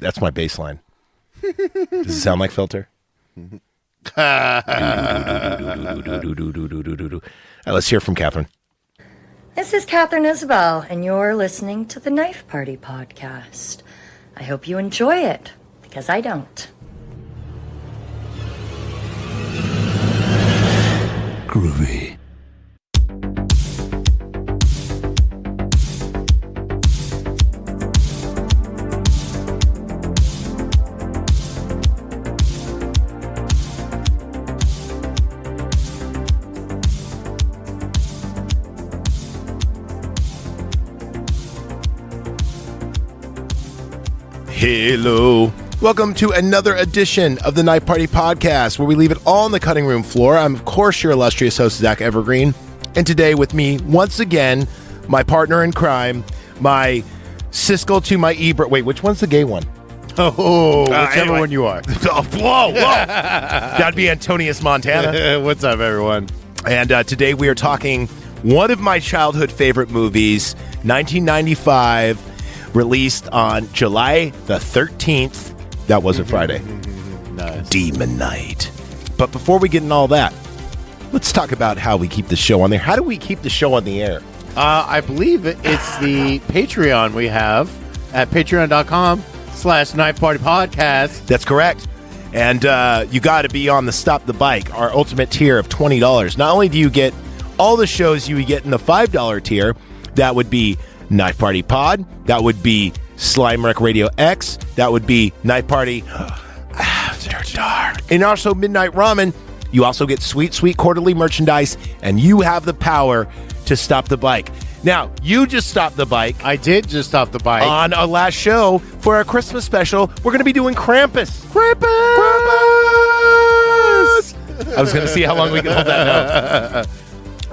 That's my bass line. Does it sound like Filter? Let's hear from Catherine. This is Catherine Isabel, and you're listening to the Knife Party Podcast. I hope you enjoy it, because I don't. Groovy. Hello. Welcome to another edition of the Knife Party Podcast, where we leave it all on the cutting room floor. I'm, of course, your illustrious host, Zach Evergreen. And today with me, once again, my partner in crime, my Siskel to my Ebert. Wait, which one's the gay one? Whichever one you are. Whoa. That'd be Antonius Montana. What's up, everyone? And today we are talking one of my childhood favorite movies, 1995, released on July the 13th. That wasn't Friday. Nice. Demon Night. But before we get in all that, let's talk about how we keep the show on there. How do we keep the show on the air? I believe it's the Patreon we have at patreon.com/Knife Party Podcast. That's correct. And you got to be on the Stop the Bike, our ultimate tier of $20. Not only do you get all the shows you would get in the $5 tier, that would be Knife Party Pod, that would be Slime Wreck Radio X, that would be Knife Party After Dark, and also Midnight Ramen. You also get sweet, sweet quarterly merchandise, and you have the power to stop the bike. Now, you just stopped the bike. I did just stop the bike. On our last show for our Christmas special, we're going to be doing Krampus. Krampus! I was going to see how long we can hold that note.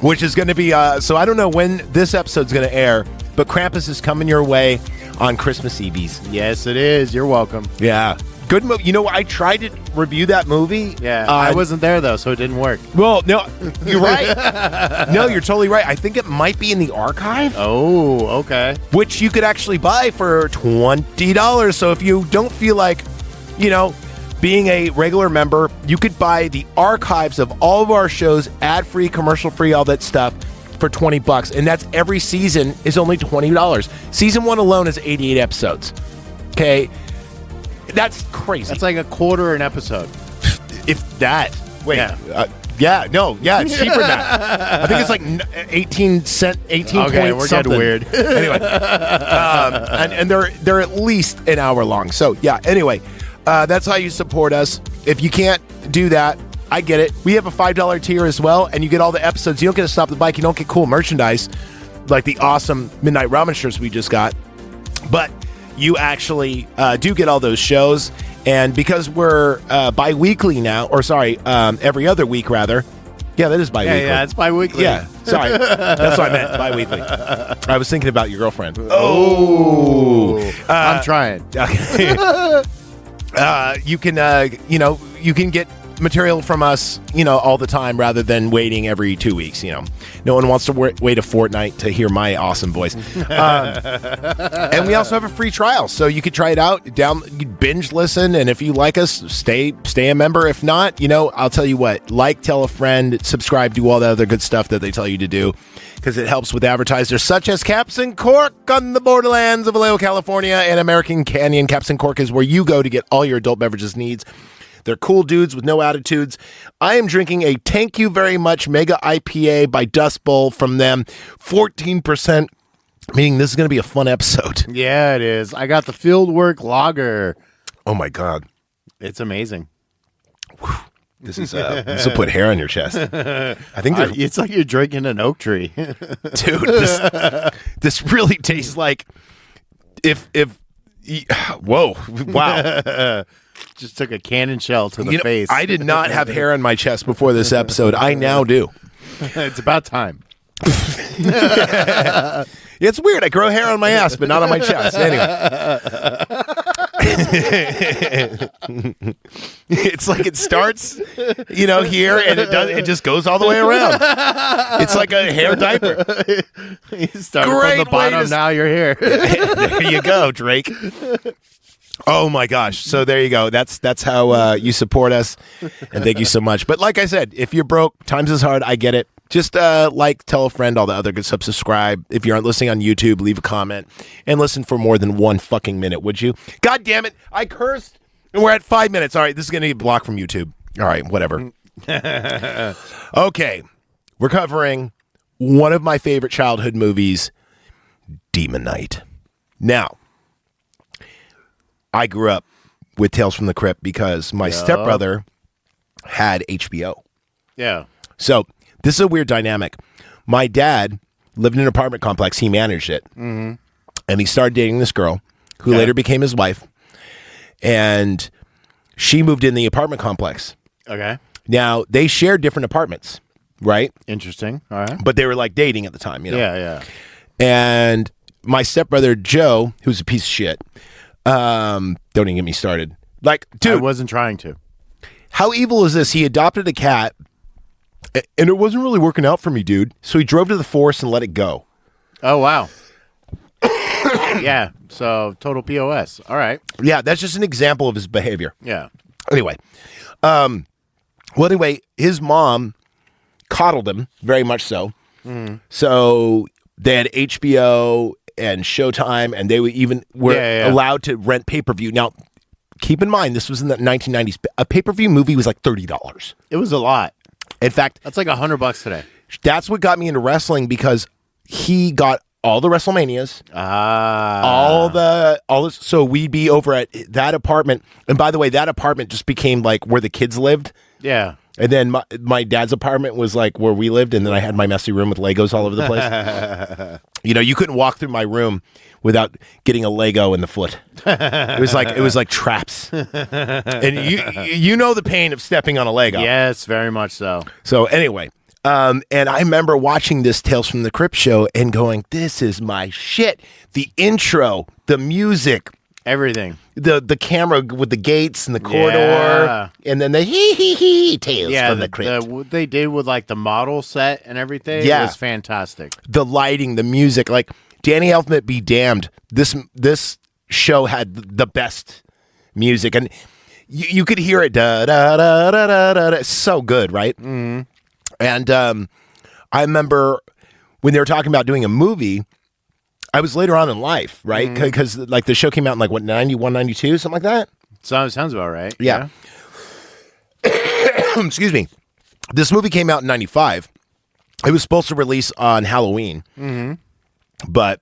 Which is going to be, so I don't know when this episode's going to air, but Krampus is coming your way on Christmas Eves. Yes, it is. You're welcome. Yeah. Good movie. You know, I tried to review that movie. Yeah, I wasn't there, though, so it didn't work. Well, no, you're right. No, you're totally right. I think it might be in the archive. Oh, okay. Which you could actually buy for $20. So if you don't feel like, you know, being a regular member, you could buy the archives of all of our shows, ad-free, commercial-free, all that stuff, for $20, and that's every season is only $20. Season 1 alone is 88 episodes. Okay, that's crazy. That's like a quarter an episode. If that. Wait. Yeah. It's cheaper than that. I think it's like 18 Okay, we're something. getting weird. Anyway, and they're at least an hour long. So yeah. Anyway, that's how you support us. If you can't do that, I get it. We have a $5 tier as well, and you get all the episodes. You don't get to stop the bike. You don't get cool merchandise like the awesome Midnight Ramen shirts we just got. But you actually do get all those shows. And because we're bi-weekly now, or sorry, every other week rather. Yeah, that is bi-weekly. Yeah, it's bi-weekly. Yeah, sorry. That's what I meant, bi-weekly. I was thinking about your girlfriend. Oh. I'm trying. Okay. You can get material from us, all the time rather than waiting every 2 weeks. No one wants to wait a fortnight to hear my awesome voice. And we also have a free trial, so you could try it out, binge listen, and if you like us, stay a member. If not, I'll tell you what, tell a friend, subscribe, do all that other good stuff that they tell you to do, because it helps with advertisers such as Caps and Cork on the borderlands of Vallejo, California, and American Canyon. Caps and Cork is where you go to get all your adult beverages needs. They're cool dudes with no attitudes. I am drinking a Thank You Very Much Mega IPA by Dust Bowl from them. 14%, meaning this is going to be a fun episode. Yeah, it is. I got the Fieldwork Lager. Oh, my God. It's amazing. Whew. This will put hair on your chest. I think it's like you're drinking an oak tree. Dude, this really tastes like whoa, wow. Just took a cannon shell to the face. I did not have hair on my chest before this episode. I now do. It's about time. It's weird. I grow hair on my ass, but not on my chest. Anyway. It's like it starts, here, and it just goes all the way around. It's like a hair diaper. You started from the bottom, now you're here. There you go, Drake. Oh my gosh. So there you go. That's how you support us. And thank you so much. But like I said, if you're broke, times is hard. I get it. Just tell a friend, all the other good stuff, subscribe. If you aren't listening on YouTube, leave a comment and listen for more than 1 fucking minute, would you? God damn it. I cursed and we're at 5 minutes. All right. This is going to get blocked from YouTube. All right. Whatever. Okay. We're covering one of my favorite childhood movies, Demon Knight. Now, I grew up with Tales from the Crypt because my stepbrother had HBO. Yeah. So this is a weird dynamic. My dad lived in an apartment complex. He managed it. Mm-hmm. And he started dating this girl who later became his wife. And she moved in the apartment complex. Okay. Now, they shared different apartments, right? Interesting. All right. But they were like dating at the time, Yeah. And my stepbrother, Joe, who's a piece of shit, don't even get me started. Like, dude. I wasn't trying to. How evil is this? He adopted a cat, and it wasn't really working out for me, dude. So he drove to the forest and let it go. Oh, wow. Yeah. So total POS. All right. Yeah, that's just an example of his behavior. Yeah. Anyway. His mom coddled him very much so. Mm. So they had HBO and Showtime, and they were allowed to rent pay-per-view. Now, keep in mind, this was in the 1990s. A pay-per-view movie was like $30. It was a lot. In fact, that's like $100 today. That's what got me into wrestling, because he got all the WrestleManias, all this. So we'd be over at that apartment, and by the way, that apartment just became like where the kids lived. Yeah. And then my dad's apartment was like where we lived, and then I had my messy room with Legos all over the place. You couldn't walk through my room without getting a Lego in the foot. It was like traps. And you know the pain of stepping on a Lego. Yes, very much so. So anyway, and I remember watching this Tales from the Crypt show and going, "This is my shit." The intro, the music, everything. The camera with the gates and the corridor, and then the hee Tales from the Crypt. What they did with like the model set and everything was fantastic. The lighting, the music, like Danny Elfman be damned. This show had the best music, and you could hear it. Da da da da da da. It's so good, right? Mm-hmm. And I remember when they were talking about doing a movie. I was later on in life, right? Because like the show came out in like 91, 92, something like that. Sounds about right. Yeah. Excuse me. This movie came out in 95. It was supposed to release on Halloween, but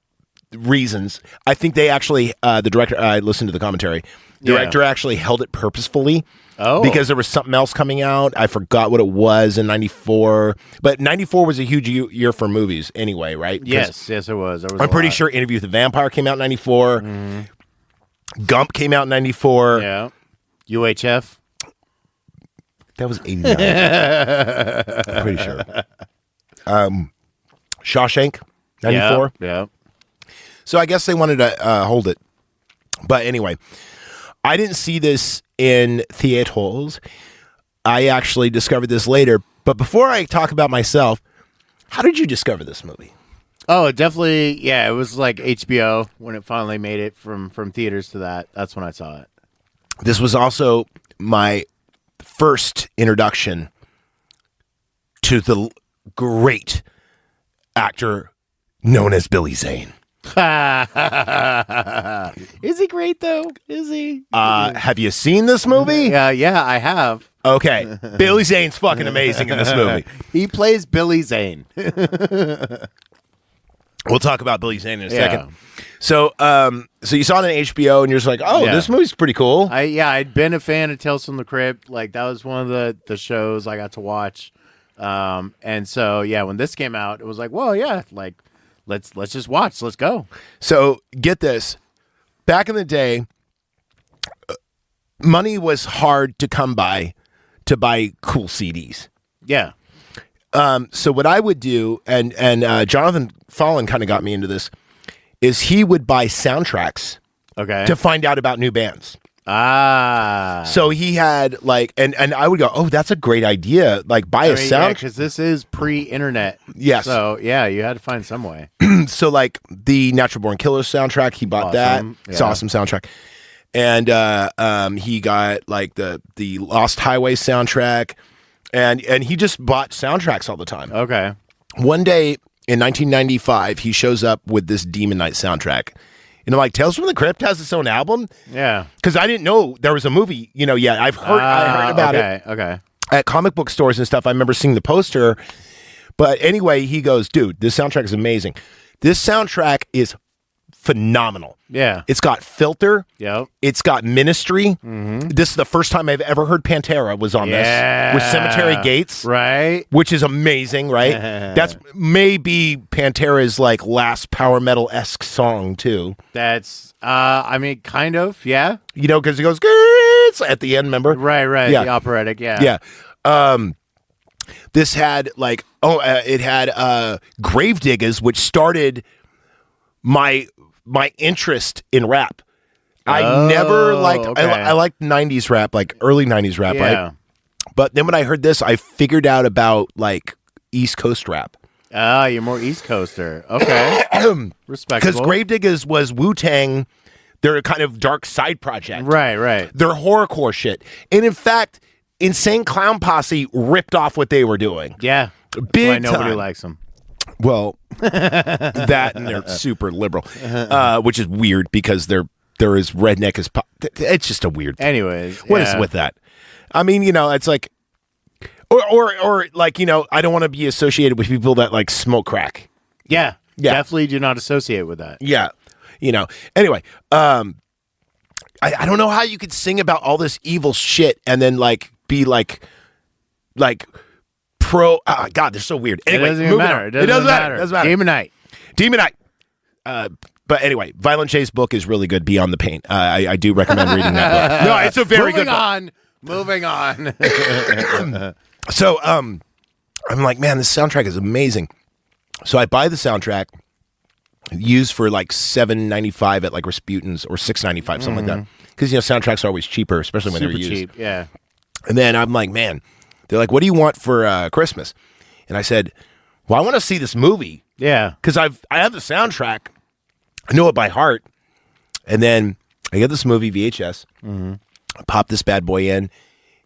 reasons. I think they actually, the director, I listened to the commentary. Director actually held it purposefully. Oh. Because there was something else coming out. I forgot what it was in 94. But 94 was a huge year for movies anyway, right? Yes, it was. I'm pretty sure Interview with the Vampire came out in 94. Gump came out in 94. Yeah. UHF. That was 89. I'm pretty sure. Shawshank, 94. Yeah. So I guess they wanted to hold it. But anyway, I didn't see this in theaters. I actually discovered this later. But before I talk about myself, how did you discover this movie? Oh, definitely. Yeah, it was like HBO when it finally made it from theaters to that. That's when I saw it. This was also my first introduction to the great actor known as Billy Zane. Is he great though? Is he? Have you seen this movie? Yeah, I have. Okay. Billy Zane's fucking amazing in this movie. He plays Billy Zane. We'll talk about Billy Zane in a second. So you saw it on HBO and you're just like, this movie's pretty cool. I'd been a fan of Tales from the Crypt. Like that was one of the shows I got to watch. And so when this came out, it was like, well, yeah, like let's just watch. Let's go. So get this. Back in the day, money was hard to come by to buy cool CDs. Yeah. So what I would do, and Jonathan Fallon kind of got me into this, is he would buy soundtracks to find out about new bands. So he had like, and I would go, oh, that's a great idea. Like buy a sound. because this is pre-internet. Yes. So yeah, you had to find some way. So like the Natural Born Killers soundtrack, he bought that. It's an awesome soundtrack. And he got like the Lost Highway soundtrack, and he just bought soundtracks all the time. Okay. One day in 1995, he shows up with this Demon Knight soundtrack. And I'm like, Tales from the Crypt has its own album? Yeah. Because I didn't know there was a movie, yet. I heard about it. Okay. At comic book stores and stuff. I remember seeing the poster. But anyway, he goes, dude, this soundtrack is amazing. This soundtrack is phenomenal. Yeah. It's got Filter. Yep. It's got Ministry. Mm-hmm. This is the first time I've ever heard Pantera was on this. With Cemetery Gates. Right. Which is amazing, right? That's maybe Pantera's like last power metal-esque song, too. That's, I mean, kind of, yeah. Because he goes, "Grrrts," at the end, remember? Right. Yeah. The operatic, yeah. Yeah. This had like, it had Gravediggers, which started my interest in rap. I never liked, okay. I liked 90s rap, like early 90s rap, Yeah. right? But then when I heard this, I figured out about like East Coast rap. Oh, you're more East Coaster. Okay. Respectable. Because Gravediggers was Wu-Tang, their kind of dark side project. Right. Their horrorcore shit. And in fact, Insane Clown Posse ripped off what they were doing. Yeah. Big That's why nobody time. likes them. Well, that and they're super liberal, which is weird because they're as redneck as it's just a weird thing. Anyways, What is with that? I mean, it's like, or like, I don't want to be associated with people that like smoke crack. Yeah. Yeah. Definitely do not associate with that. Yeah. Anyway, I don't know how you could sing about all this evil shit and then like be like pro. Oh, God, they're so weird. Anyway, it doesn't even matter. It doesn't matter. It doesn't matter. Demon Knight. But anyway, Violent J's book is really good. Beyond the Pain. I do recommend reading that book. No, it's a very good book. Moving on. So, I'm like, man, this soundtrack is amazing. So I buy the soundtrack, used for like $7.95 at like Rasputin's or $6.95, something like that. Because soundtracks are always cheaper, especially when Super they're used. cheap. Yeah. And then I'm like, man, they're like, what do you want for Christmas? And I said, well, I want to see this movie. Yeah. Because I have the soundtrack. I know it by heart. And then I get this movie VHS. Mm-hmm. I pop this bad boy in.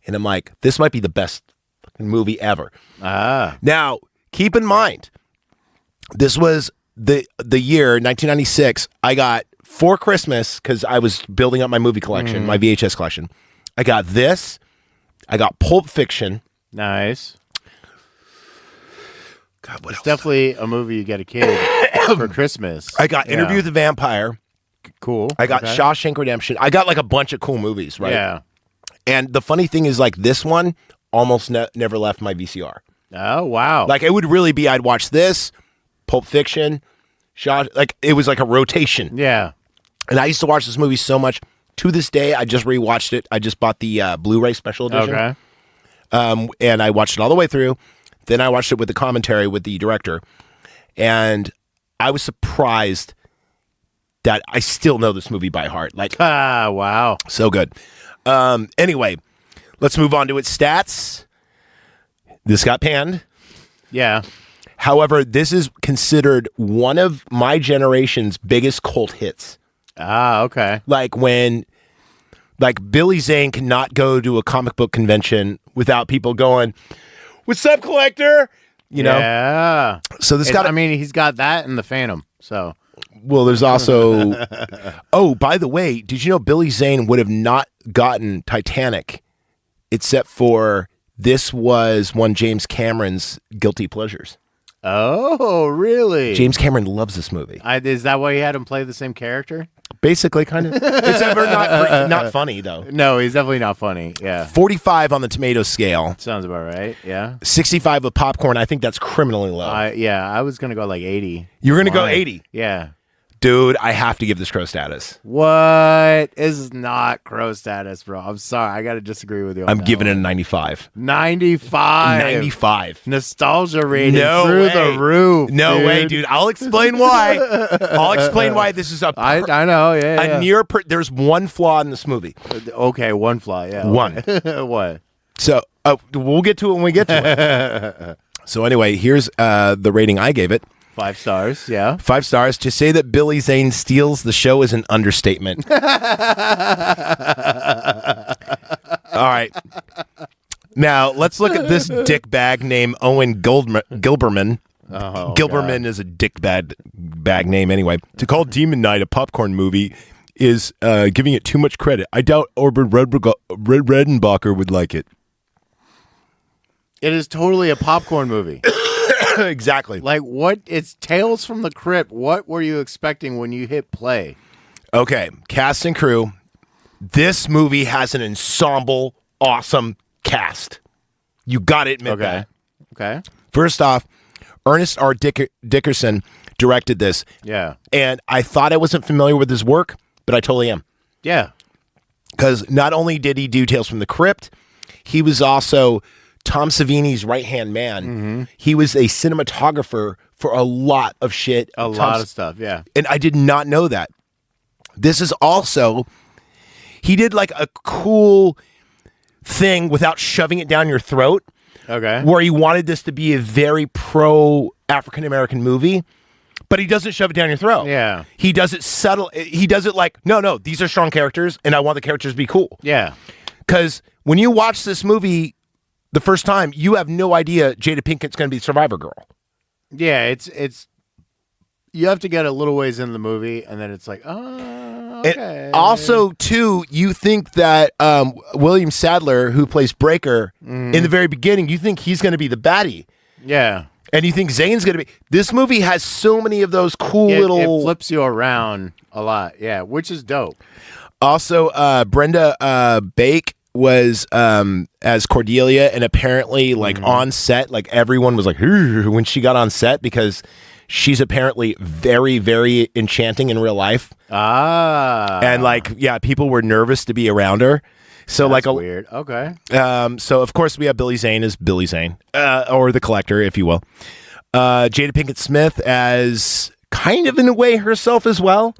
And I'm like, this might be the best fucking movie ever. Now, keep in mind, this was the year, 1996. I got, for Christmas, because I was building up my movie collection, my VHS collection. I got this. I got Pulp Fiction. Nice. God, what It's else? definitely a movie you get a kid for Christmas. I got Interview with the Vampire. Cool. I got Shawshank Redemption. I got like a bunch of cool movies, right? Yeah. And the funny thing is, like, this one almost never left my VCR. Oh, wow. Like, it would really be, I'd watch this, Pulp Fiction, like, it was like a rotation. Yeah. And I used to watch this movie so much. To this day, I just rewatched it. I just bought the Blu-ray special edition. Okay. And I watched it all the way through. Then I watched it with the commentary with the director. And I was surprised that I still know this movie by heart. Like, wow. so good. Anyway, let's move on to its stats. This got panned. Yeah. However, this is considered one of my generation's biggest cult hits. Okay. Like when, like Billy Zane cannot go to a comic book convention without people going, "What's up, collector?" Yeah. So this he's got that in the Phantom. So. Well, there's also. Oh, by the way, did you know Billy Zane would have not gotten Titanic, except for this was one James Cameron's guilty pleasures. Oh, really? James Cameron loves this movie. Is that why you had him play the same character? Basically, kind of. Except for not funny, though. No, he's definitely not funny. Yeah. 45 on the tomato scale. Sounds about right. Yeah. 65 with popcorn. I think that's criminally low. I was going to go like 80. You were going to go 80. Yeah. Dude, I have to give this crow status. What is not crow status, bro? I'm sorry. I got to disagree with you. I'm giving it a 95. 95. 95. Nostalgia rating No through way. the roof. No way, dude. I'll explain why. I'll explain why this is I know. Yeah. There's one flaw in this movie. Okay, one flaw. Yeah. One. What? So we'll get to it when we get to it. So anyway, here's the rating I gave it. 5 stars. Yeah. 5 stars. To say that Billy Zane steals the show is an understatement. All right. Now, let's look at this dickbag named Owen Gilberman. Oh, Gilberman God. is a dickbag name anyway. To call Demon Knight a popcorn movie is giving it too much credit. I doubt Orbit Redenbacher would like it. It is totally a popcorn movie. Exactly. Like, what? It's Tales from the Crypt. What were you expecting when you hit play? Okay, cast and crew. This movie has an ensemble, awesome cast. You got to admit that. Okay. First off, Ernest R. Dickerson directed this. Yeah. And I thought I wasn't familiar with his work, but I totally am. Yeah. Because not only did he do Tales from the Crypt, he was also Tom Savini's right-hand man. Mm-hmm. He was a cinematographer for a lot of shit. A lot of stuff, yeah. And I did not know that. This is also, he did like a cool thing without shoving it down your throat. Okay. Where he wanted this to be a very pro-African-American movie, but he doesn't shove it down your throat. Yeah. He does it subtle. He does it like, no, these are strong characters, and I want the characters to be cool. Yeah. Because when you watch this movie the first time, you have no idea Jada Pinkett's going to be Survivor Girl. Yeah, it's you have to get a little ways in the movie, and then it's like, oh, okay. And also, too, you think that William Sadler, who plays Breaker, in the very beginning, you think he's going to be the baddie. Yeah. And you think Zane's going to be... This movie has so many of those cool little... It flips you around a lot, yeah, which is dope. Also, Brenda Bake was as Cordelia, and apparently, like, on set, like, everyone was like, when she got on set, because she's apparently very, very enchanting in real life. And, like, yeah, people were nervous to be around her. So, That's like, weird. Okay. So, of course, we have Billy Zane as Billy Zane, or the Collector, if you will. Jada Pinkett Smith as kind of, in a way, herself as well.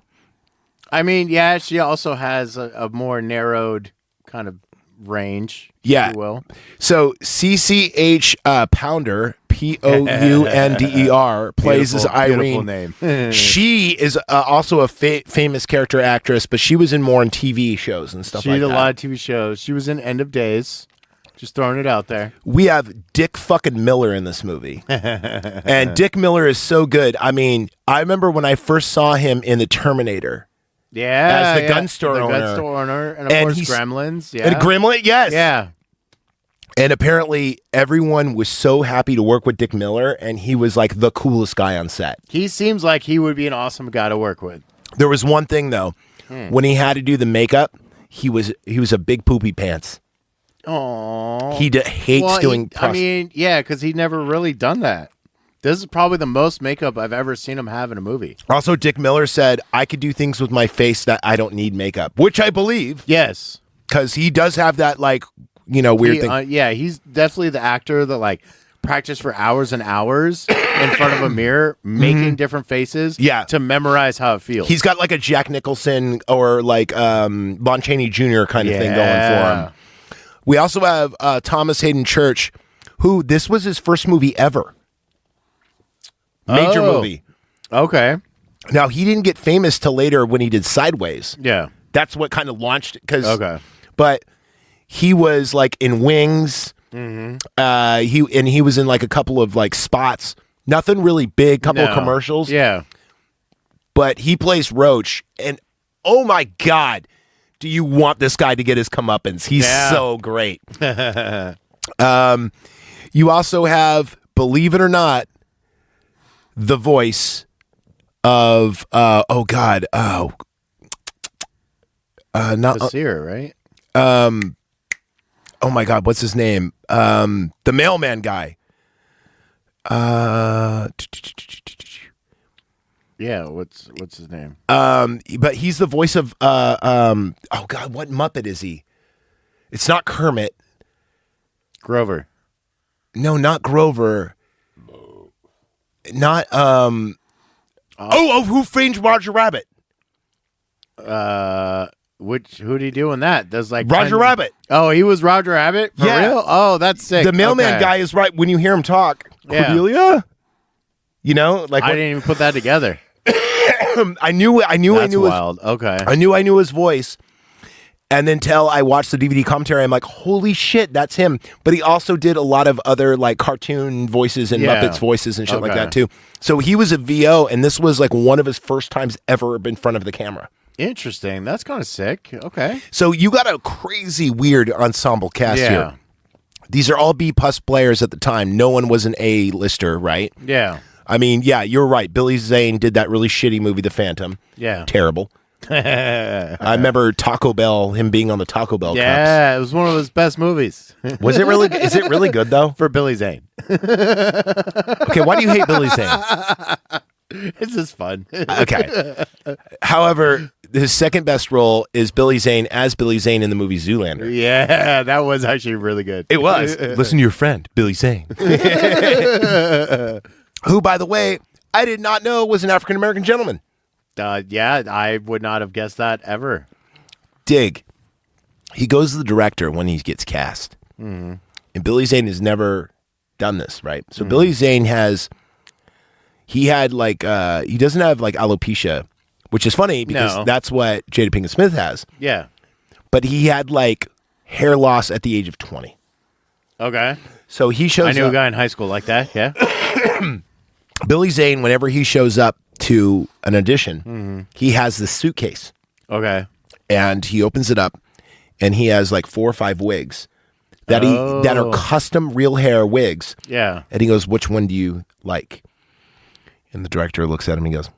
I mean, yeah, she also has a more narrowed kind of range, Yeah. if you will. So CCH Pounder, Pounder, plays as Irene. Beautiful name. She is also a famous character actress, but she was in more in TV shows and stuff She like did that. a lot of TV shows. She was in End of Days. Just throwing it out there. We have Dick fucking Miller in this movie. And Dick Miller is so good. I mean, I remember when I first saw him in The Terminator. Yeah. As the gun store owner. gun store owner. And of And course, he's- Gremlins. Yeah. And Gremlin, yes. Yeah. And apparently everyone was so happy to work with Dick Miller, and he was like the coolest guy on set. He seems like he would be an awesome guy to work with. There was one thing though. When he had to do the makeup, he was a big poopy pants. Oh. He hates doing I mean, yeah, because he'd never really done that. This is probably the most makeup I've ever seen him have in a movie. Also, Dick Miller said, I could do things with my face that I don't need makeup, which I believe. Yes. Because he does have that, like, weird thing. Yeah, he's definitely the actor that, like, practiced for hours and hours in front of a mirror, making different faces to memorize how it feels. He's got, like, a Jack Nicholson or, like, Lon Chaney Jr. kind of thing going for him. We also have Thomas Hayden Church, who this was his first movie ever. Major movie. Okay. Now, he didn't get famous till later when he did Sideways. Yeah. That's what kind of launched it. Okay. But he was like in Wings. He was in like a couple of like spots. Nothing really big, couple of commercials. Yeah. But he plays Roach, and oh my God, do you want this guy to get his comeuppance? He's so great. You also have, believe it or not, the voice of not Sear, right? oh my God, what's his name? The mailman guy. Yeah, what's his name? But he's the voice of oh God, what Muppet is he? It's not Kermit. Grover. No, not Grover. Not Who Framed Roger Rabbit? Who did he do in that? There's like Roger Rabbit. Oh, he was Roger Rabbit? For real? Oh, that's sick. The mailman guy is right when you hear him talk. Yeah. Cordelia? You know, like I didn't even put that together. I knew That's his, wild. Okay. I knew his voice. And then till I watched the DVD commentary, I'm like, holy shit, that's him. But he also did a lot of other like cartoon voices and Muppets voices and shit like that too. So he was a VO, and this was like one of his first times ever in front of the camera. Interesting. That's kind of sick. Okay. So you got a crazy, weird ensemble cast here. These are all B+ players at the time. No one was an A-lister, right? Yeah. I mean, yeah, you're right. Billy Zane did that really shitty movie, The Phantom. Yeah. Terrible. I remember Taco Bell, him being on the Taco Bell cups. Yeah, it was one of his best movies. Was it really? Is it really good though? For Billy Zane. Okay, why do you hate Billy Zane? It's just fun. Okay. However, his second best role is Billy Zane as Billy Zane in the movie Zoolander. Yeah, that was actually really good. It was. Listen to your friend, Billy Zane. Who, by the way, I did not know was an African-American gentleman. Yeah, I would not have guessed that ever. Dig. He goes to the director when he gets cast. Mm-hmm. And Billy Zane has never done this, right? So Billy Zane he doesn't have like alopecia, which is funny because that's what Jada Pinkett Smith has. Yeah. But he had like hair loss at the age of 20. Okay. So he shows up. I knew a guy in high school like that, yeah. Billy Zane, whenever he shows up to an audition, he has this suitcase. Okay. And he opens it up, and he has like 4 or 5 wigs that are custom real hair wigs. Yeah. And he goes, "Which one do you like?" And the director looks at him and he goes,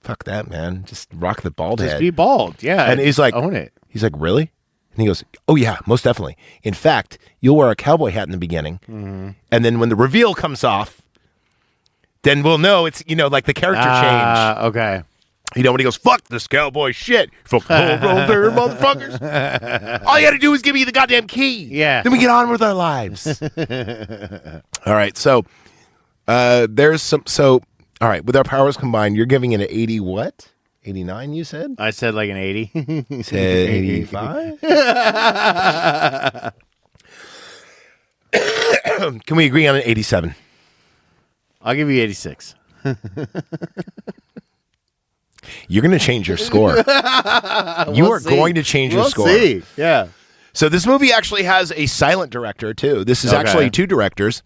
"Fuck that, man. Just rock the bald head. Just be bald." Yeah. And he's like, own it. He's like, "Really?" And he goes, "Oh yeah, most definitely. In fact, you'll wear a cowboy hat in the beginning, and then when the reveal comes off, then we'll know it's, like the character change." Okay. When he goes, "Fuck this cowboy shit. Fuck there, motherfuckers. All you got to do is give me the goddamn key. Yeah. Then we get on with our lives." All right. So there's some. So, all right. With our powers combined, you're giving it an 80 what? 89, you said? I said like an 80. You said 85? Can we agree on an 87? I'll give you 86. You're going to change your score. You are going to change your score. We'll see. Yeah. So this movie actually has a silent director too. This is actually 2 directors.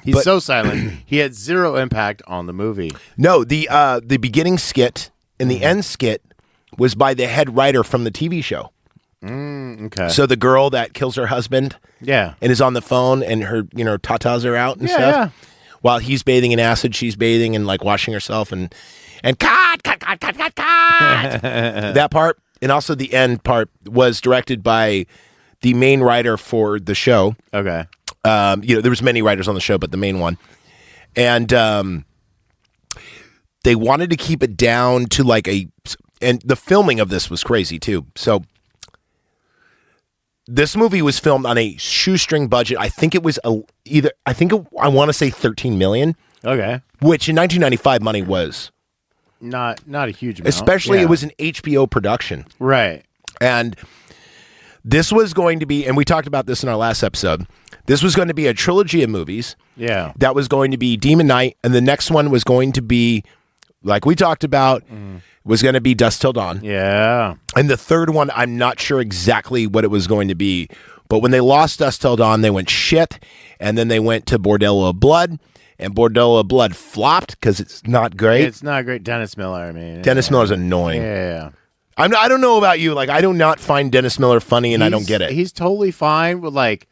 He's so silent. He had 0 impact on the movie. No, the beginning skit and the end skit was by the head writer from the TV show. Okay. So the girl that kills her husband, yeah, and is on the phone, and her tatas are out and stuff. Yeah. While he's bathing in acid, she's bathing and like washing herself and cut. That part, and also the end part was directed by the main writer for the show. Okay. There was many writers on the show, but the main one, and they wanted to keep it down to like and the filming of this was crazy too. So this movie was filmed on a shoestring budget. I think it was I want to say $13 million. Okay. Which in 1995 money was not a huge amount. Especially it was an HBO production. Right. And this was going to be, and we talked about this in our last episode, this was going to be a trilogy of movies. Yeah. That was going to be Demon Knight, and the next one was going to be, like we talked about, was going to be Dusk Till Dawn. Yeah. And the third one, I'm not sure exactly what it was going to be, but when they lost Dusk Till Dawn, they went shit, and then they went to Bordello of Blood, and Bordello of Blood flopped because it's not great. It's not great. Dennis Miller, Dennis Miller's annoying. Yeah. I don't know about you. Like, I do not find Dennis Miller funny, and I don't get it. He's totally fine with like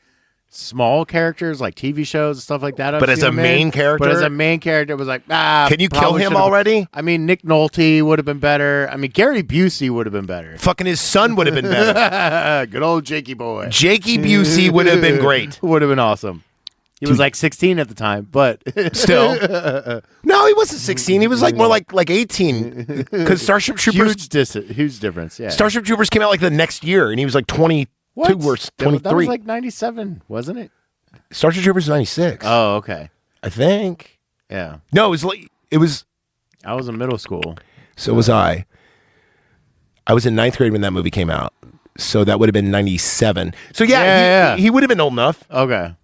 small characters, like TV shows and stuff like that. But as a main character, it was like, can you kill him already? I mean, Nick Nolte would have been better. I mean, Gary Busey would have been better. Fucking his son would have been better. Good old Jakey boy. Jakey Busey would have been great. Would have been awesome. He was like 16 at the time, but Still, no, he wasn't 16. He was like more like 18. Because Starship Troopers, huge difference. Yeah, Starship Troopers came out like the next year, and he was like 22 or 23. That was like 97, wasn't it? Starship Troopers 96. Oh, okay. I think. Yeah. No, it was like it was. I was in middle school. So was I. I was in 9th grade when that movie came out, so that would have been 97. So he would have been old enough. Okay.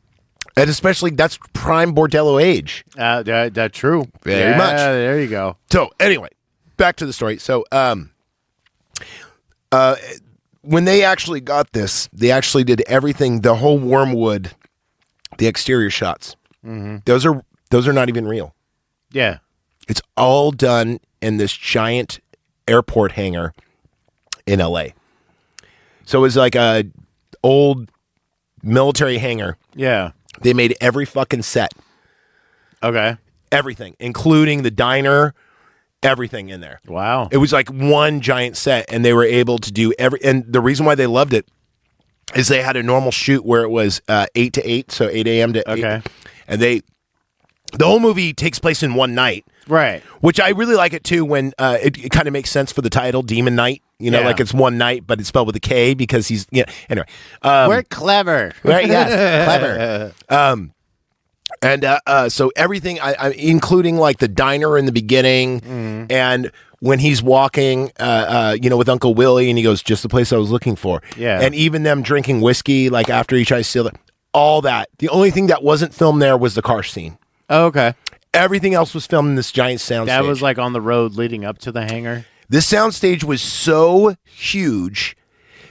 And especially, that's prime Bordello age. That's true. Very much. There you go. So anyway, back to the story. So when they actually got this, they actually did everything, the whole Wormwood, the exterior shots. Mm-hmm. Those are not even real. Yeah. It's all done in this giant airport hangar in LA. So it was like a old military hangar. Yeah. They made every fucking set. Okay. Everything, including the diner, everything in there. Wow. It was like one giant set, and they were able to do and the reason why they loved it is they had a normal shoot where it was 8 to 8, so 8 a.m. to 8. Okay. And the whole movie takes place in one night. Right. Which I really like it too when it kind of makes sense for the title, Demon Night. You know, like it's one night, but it's spelled with a K because he's, anyway. We're clever. Right, yes, clever. And so everything, including like the diner in the beginning and when he's walking, with Uncle Willie and he goes, just the place I was looking for. Yeah. And even them drinking whiskey, like after he tries to steal it, all that. The only thing that wasn't filmed there was the car scene. Oh, okay. Everything else was filmed in this giant soundstage. That was like on the road leading up to the hangar? This soundstage was so huge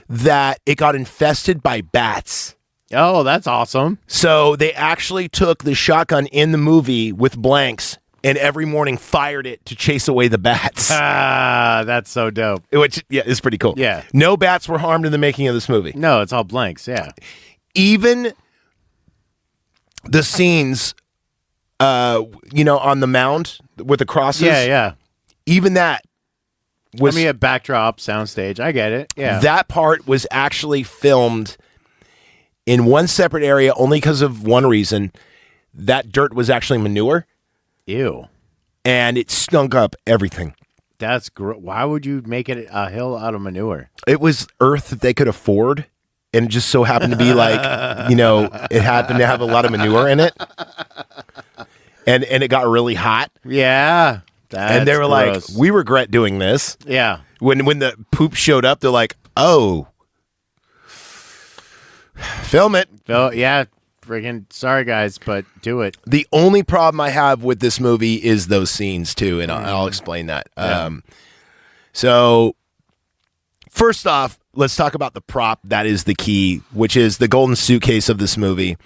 that it got infested by bats. Oh, that's awesome. So they actually took the shotgun in the movie with blanks and every morning fired it to chase away the bats. Ah, that's so dope. Which, is pretty cool. Yeah. No bats were harmed in the making of this movie. No, it's all blanks, yeah. Even the scenes, on the mound with the crosses. Yeah. Even that was... a backdrop, soundstage. I get it, yeah. That part was actually filmed in one separate area only because of one reason. That dirt was actually manure. Ew. And it stunk up everything. That's why would you make it a hill out of manure? It was earth that they could afford. And it just so happened to be like, it happened to have a lot of manure in it. And it got really hot. Yeah. And they were gross. like, we regret doing this. Yeah. When the poop showed up, they're like, oh, film it. Oh, yeah. Freaking sorry, guys, but do it. The only problem I have with this movie is those scenes, too, and I'll explain that. Yeah. So, first off, let's talk about the prop that is the key, which is the golden suitcase of this movie,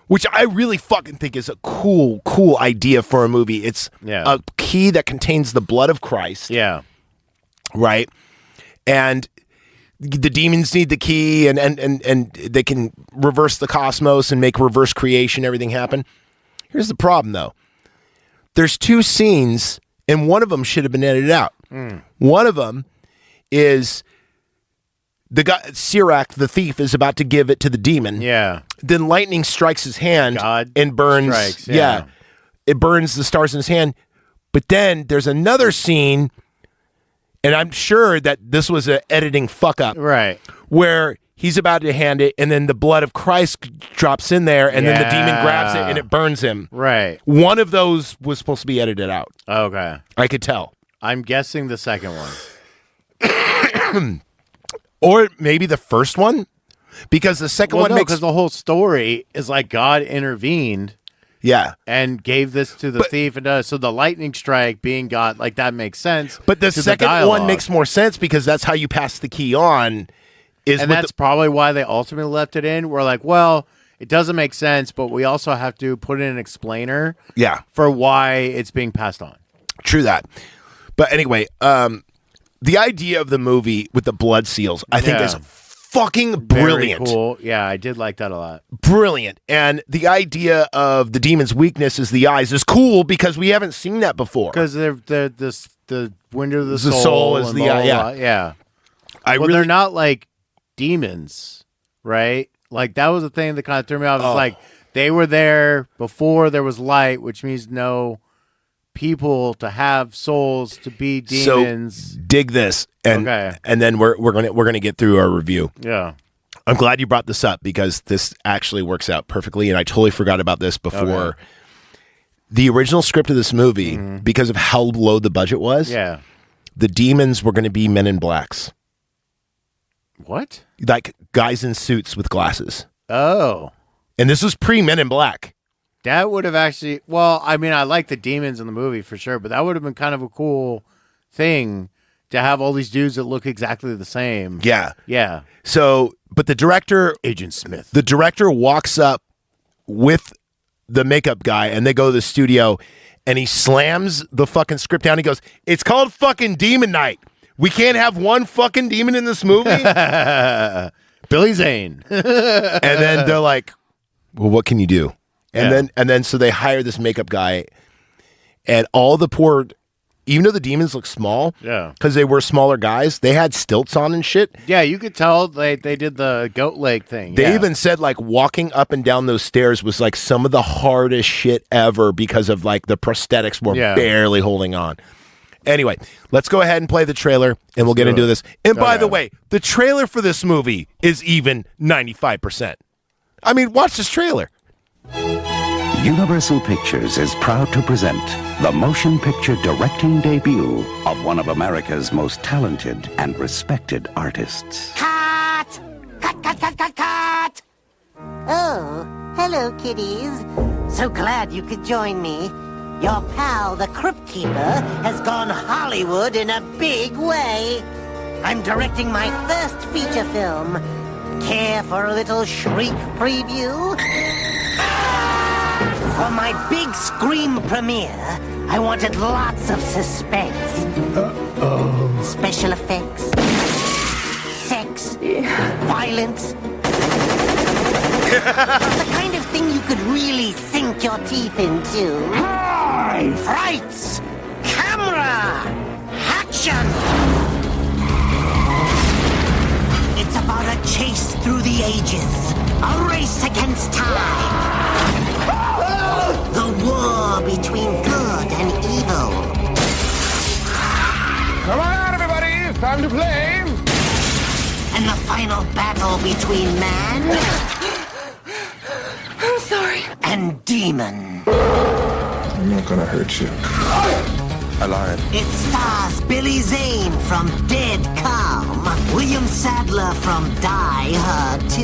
which I really fucking think is a cool idea for a movie. It's a key that contains the blood of Christ. Yeah. Right? And the demons need the key and they can reverse the cosmos and make reverse creation, everything happen. Here's the problem, though. There's two scenes, and one of them should have been edited out. One of them is the guy, Sirach, the thief, is about to give it to the demon. Yeah. Then lightning strikes his hand and burns. Strikes, yeah. It burns the stars in his hand. But then there's another scene, and I'm sure that this was an editing fuck up. Right. Where he's about to hand it, and then the blood of Christ drops in there, and then the demon grabs it, and it burns him. Right. One of those was supposed to be edited out. Okay. I could tell. I'm guessing the second one. Or maybe the first one? Because the second one makes... because the whole story is like God intervened... Yeah. And gave this to the thief. And so the lightning strike being God, like that makes sense. But the second one makes more sense because that's how you pass the key on. And that's probably why they ultimately left it in. We're like, well, it doesn't make sense, but we also have to put in an explainer for why it's being passed on. True that. But anyway, the idea of the movie with the blood seals, I think is fucking brilliant. Very cool. Yeah, I did like that a lot. Brilliant. And the idea of the demon's weakness is the eyes is cool because we haven't seen that before. Because they're the window of the soul is the eye. Yeah. They're not like demons, right? Like that was the thing that kind of threw me off. It's like they were there before there was light, which means no people to have souls to be demons. So dig this, and then we're gonna get through our review. Yeah. I'm glad you brought this up because this actually works out perfectly, and I totally forgot about this before. Okay. The original script of this movie, because of how low the budget was, the demons were going to be men in blacks. What? Like guys in suits with glasses. Oh. And this was pre-Men in Black. That would have actually... Well, I mean, I like the demons in the movie for sure, but that would have been kind of a cool thing to have all these dudes that look exactly the same. Yeah. Yeah. So, but the director... Agent Smith. The director walks up with the makeup guy, and they go to the studio, and he slams the fucking script down. He goes, "It's called fucking Demon Night. We can't have one fucking demon in this movie." Billy Zane. And then they're like, "Well, what can you do?" And then so they hire this makeup guy, and all the poor, even though the demons look small, because they were smaller guys, they had stilts on and shit. Yeah, you could tell they did the goat leg thing. They even said like walking up and down those stairs was like some of the hardest shit ever because of like the prosthetics were barely holding on. Anyway, let's go ahead and play the trailer, and we'll get into this. And by the way, the trailer for this movie is even 95%. I mean, watch this trailer. Universal Pictures is proud to present the motion picture directing debut of one of America's most talented and respected artists. Cut! Cut, cut, cut, cut, cut! Oh, hello, kiddies. So glad you could join me. Your pal, the Crypt Keeper, has gone Hollywood in a big way. I'm directing my first feature film. Care for a little shriek preview? For my big scream premiere, I wanted lots of suspense. Special effects, sex, violence. The kind of thing you could really sink your teeth into. Frights! Camera! Action! It's about a chase through the ages. A race against time. The war between good and evil. Come on out, everybody! It's time to play! And the final battle between man... I'm sorry. ...and demon. I'm not gonna hurt you. I lied. It stars Billy Zane from Dead Calm, William Sadler from Die Hard 2,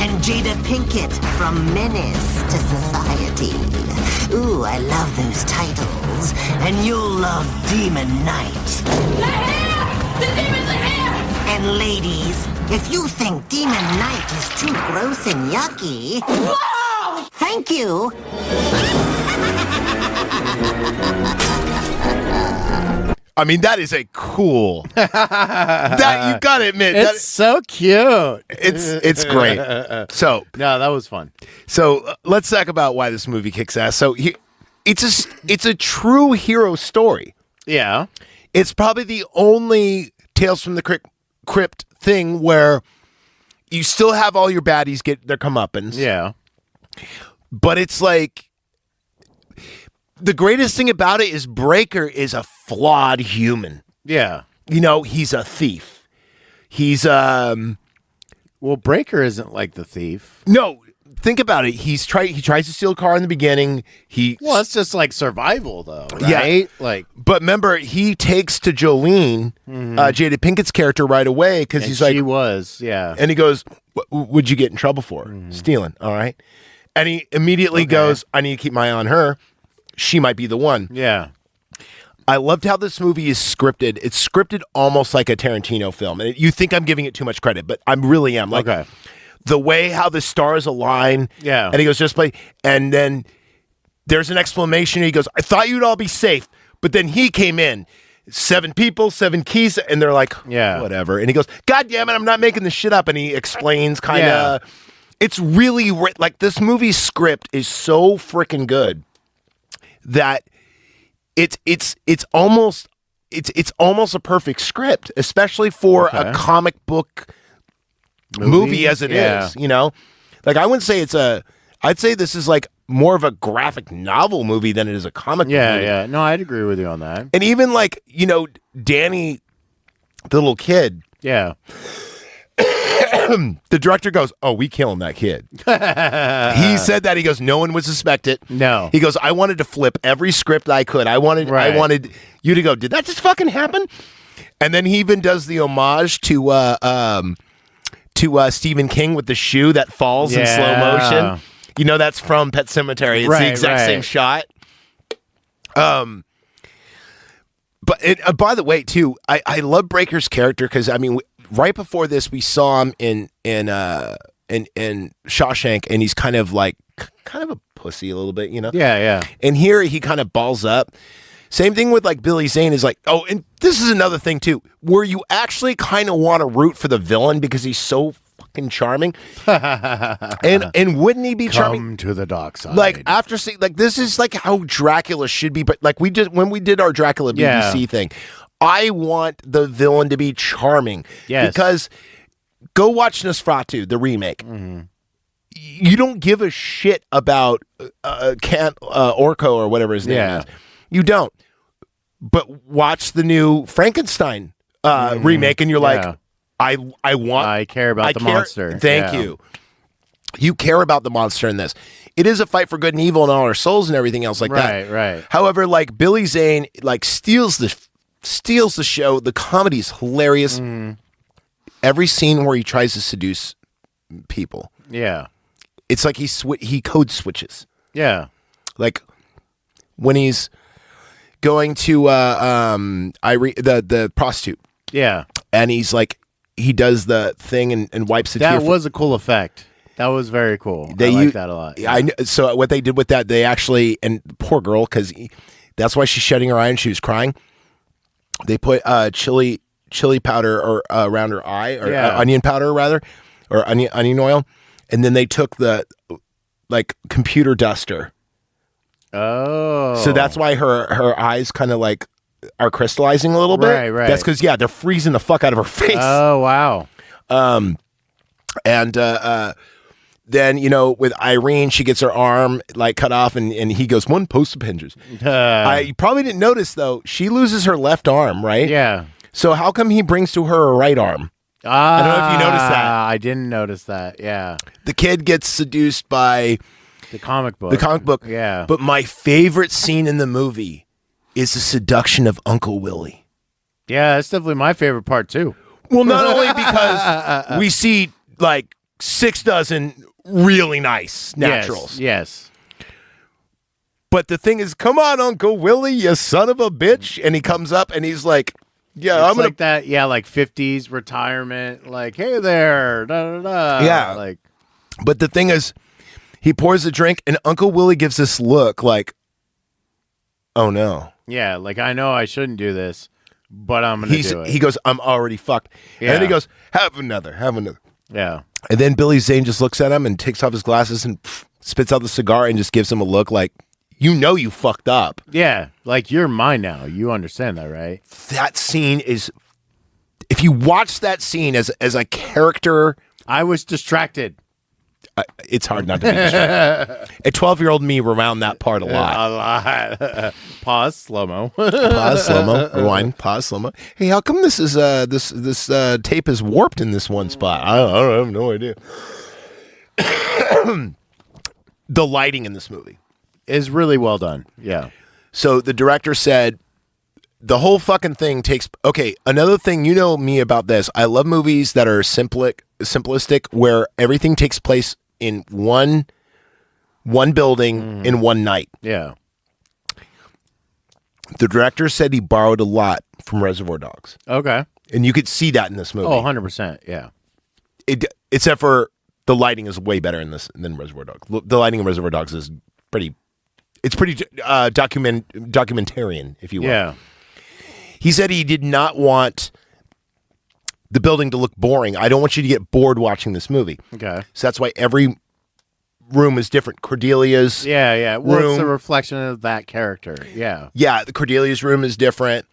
and Jada Pinkett from Menace to Society. Ooh, I love those titles. And you'll love Demon Night. They're here! The demons are here! And ladies, if you think Demon Night is too gross and yucky... Whoa! Thank you. I mean, that is a cool. That you gotta admit, It's so cute. It's great. So no, that was fun. So let's talk about why this movie kicks ass. So it's a true hero story. Yeah, it's probably the only Tales from the Crypt thing where you still have all your baddies get their comeuppance. Yeah, but it's like. The greatest thing about it is Breaker is a flawed human. Yeah. You know, he's a thief. He's well, Breaker isn't like the thief. No, think about it. He tries to steal a car in the beginning. Well, it's just like survival though, right? Yeah. Like, but remember, he takes to Jolene, Jada Pinkett's character, right away because he's like, she was, yeah. And he goes, "What'd you get in trouble for? Stealing, all right?" And he immediately goes, "I need to keep my eye on her. She might be the one." Yeah. I loved how this movie is scripted. It's scripted almost like a Tarantino film. And you think I'm giving it too much credit, but I really am. Like the way how the stars align. Yeah. And he goes, "Just play." And then there's an exclamation. He goes, "I thought you'd all be safe." But then he came in. 7 people, 7 keys. And they're like, yeah, whatever. And he goes, "God damn it, I'm not making this shit up." And he explains kind of. Yeah. It's really like this movie's script is so freaking good that it's almost a perfect script, especially for a comic book movie as it is. You know, like I wouldn't say it's a I'd say this is like more of a graphic novel movie than it is a comic book movie. Yeah. No, I'd agree with you on that. And even like, Danny, the little kid, Yeah. the director goes, "Oh, we killing that kid." He said that. He goes, "No one would suspect it." No. He goes, "I wanted to flip every script I could. I wanted you to go, did that just fucking happen?" And then he even does the homage to Stephen King with the shoe that falls in slow motion. That's from Pet Sematary. It's the exact same shot. But by the way, too, I love Breaker's character because right before this, we saw him in Shawshank, and he's kind of a pussy a little bit, Yeah. And here he kind of balls up. Same thing with like Billy Zane is like, oh, and this is another thing too, where you actually kind of want to root for the villain because he's so fucking charming. and wouldn't he be charming? Come to the dark side. Like after seeing, like this is like how Dracula should be, but like when we did our Dracula BBC thing, I want the villain to be charming. Yes. Because go watch Nosferatu, the remake. Mm-hmm. You don't give a shit about Orko or whatever his name is. You don't. But watch the new Frankenstein remake, and you're like, I care about the monster. Thank you. You care about the monster in this. It is a fight for good and evil and all our souls and everything else like that. Right. However, like Billy Zane, like steals the show. The comedy is hilarious. Every scene where he tries to seduce people, it's like he code switches. Yeah, like when he's going to the prostitute. Yeah, and he's like he does the thing and wipes the tear. That was a cool effect. That was very cool. I like that a lot. So what they did with that, they actually, and poor girl, because that's why she's shutting her eye and she was crying. They put chili powder or around her eye, or onion powder rather, or onion oil, and then they took the like computer duster. Oh, so that's why her eyes kind of like are crystallizing a little bit. Right. That's because they're freezing the fuck out of her face. Oh wow. Then, with Irene, she gets her arm like cut off and he goes, one post appendage. You probably didn't notice though, she loses her left arm, right? Yeah. So how come he brings to her a right arm? I don't know if you noticed that. I didn't notice that. Yeah. The kid gets seduced by the comic book. Yeah. But my favorite scene in the movie is the seduction of Uncle Willie. Yeah, that's definitely my favorite part too. Well, not only because we see like 6 dozen really nice naturals. Yes. But the thing is, come on, Uncle Willie, you son of a bitch. And he comes up and he's like, yeah, I'm like that. Yeah, like 50s retirement. Like, hey there. Da, da, da. Yeah. Like, but the thing is, he pours a drink and Uncle Willie gives this look like, oh no. Yeah, like I know I shouldn't do this, but I'm going to do it. He goes, I'm already fucked. Yeah. And then he goes, have another. Yeah. And then Billy Zane just looks at him and takes off his glasses and spits out the cigar and just gives him a look like, you fucked up. Yeah, like you're mine now. You understand that, right? That scene is, if you watch that scene as a character. I was distracted. It's hard not to be distracted. A 12-year-old me rewound that part a lot. A lot. Pause, slow-mo. Pause, slow-mo. Rewind, pause, slow-mo. Hey, how come this is this tape is warped in this one spot? I have no idea. The lighting in this movie is really well done. Yeah. So the director said the whole fucking thing takes. Okay, another thing, you know me about this. I love movies that are simplistic, where everything takes place in one building in one night. Yeah. The director said he borrowed a lot from Reservoir Dogs. Okay. And you could see that in this movie. Oh, 100%. Yeah. Except for the lighting is way better in this than Reservoir Dogs. The lighting in Reservoir Dogs is pretty documentarian, if you will. Yeah. He said he did not want the building to look boring. I don't want you to get bored watching this movie. Okay. So that's why every room is different. Cordelia's Well, room. it's a reflection of that character. Yeah. Yeah, the Cordelia's room is different.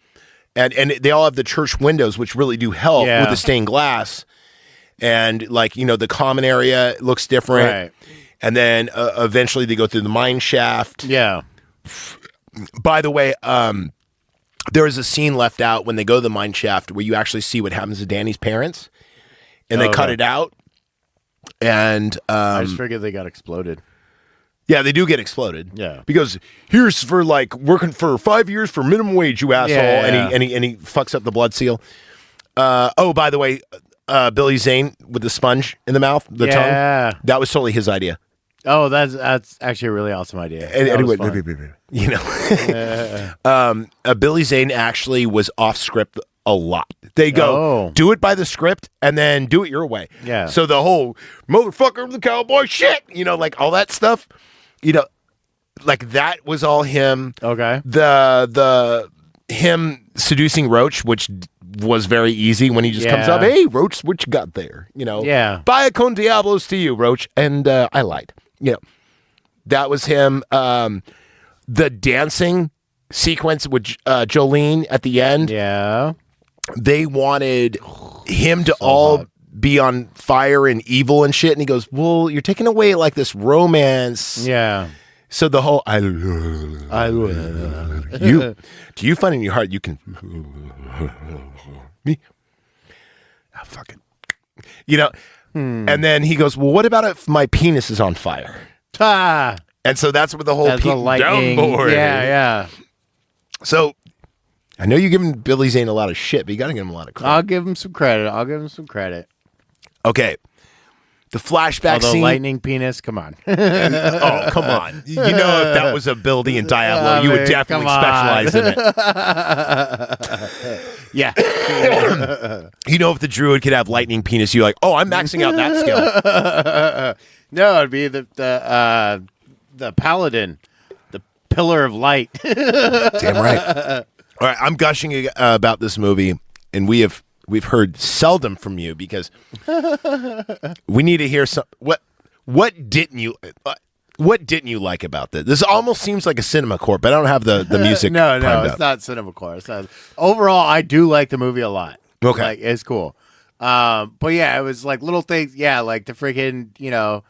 And they all have the church windows, which really do help with the stained glass. And like, the common area looks different. Right. And then eventually they go through the mine shaft. Yeah. By the way, there is a scene left out when they go to the mine shaft where you actually see what happens to Danny's parents, and they cut it out. And I just figured they got exploded. Yeah, they do get exploded. Yeah, because here's for like working for 5 years for minimum wage, you asshole. Yeah. And he fucks up the blood seal. By the way, Billy Zane with the sponge in the mouth, the tongue. That was totally his idea. Oh, that's actually a really awesome idea. Anyway, you know, Billy Zane actually was off script a lot. They go do it by the script and then do it your way. Yeah. So the whole motherfucker the cowboy shit, you know, like all that stuff, you know, like that was all him. Okay. The him seducing Roach, which was very easy when he just comes up, hey Roach, what you got there? You know, buy a Con Diablos to you, Roach, and I lied. You know, that was him. The dancing sequence with Jolene at the end. Yeah. They wanted him to be on fire and evil and shit. And he goes, well, you're taking away like this romance. Yeah. So the whole, you, do you find in your heart you can, me? Oh, fuck it. You know, and then he goes, well, what about if my penis is on fire? Ah. And so that's what the whole lightning. downboard. Yeah. So I know you're giving Billy Zane a lot of shit, but you got to give him a lot of credit. I'll give him some credit. Okay. The flashback scene. Lightning penis, come on. Oh, come on. You know, if that was a building in Diablo, you would definitely specialize in it. Yeah. You know, if the druid could have lightning penis, you're like, oh, I'm maxing out that skill. No, it'd be the paladin, the pillar of light. Damn right. All right, I'm gushing about this movie, and we've heard seldom from you because we need to hear some. What didn't you like about this? This almost seems like a cinema corp, but I don't have the music. No, it's not cinema corp. Overall, I do like the movie a lot. Okay, like, it's cool. But yeah, it was like little things. Yeah, like the freaking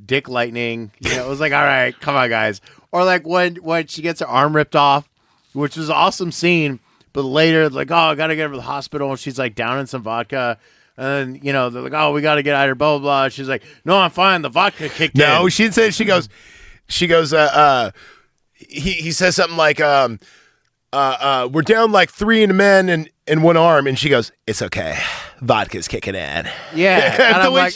dick lightning. It was like, all right, come on, guys. Or like when she gets her arm ripped off, which was an awesome scene. But later, like, oh, I got to get her to the hospital. And she's like down in some vodka. And then, they're like, oh, we got to get out her, blah, blah, blah. She's like, no, I'm fine. The vodka kicked in. No, she said, he says something like, we're down like 3 in the men and 1 arm. And she goes, it's okay. Vodka's kicking in. Yeah. And I'm like,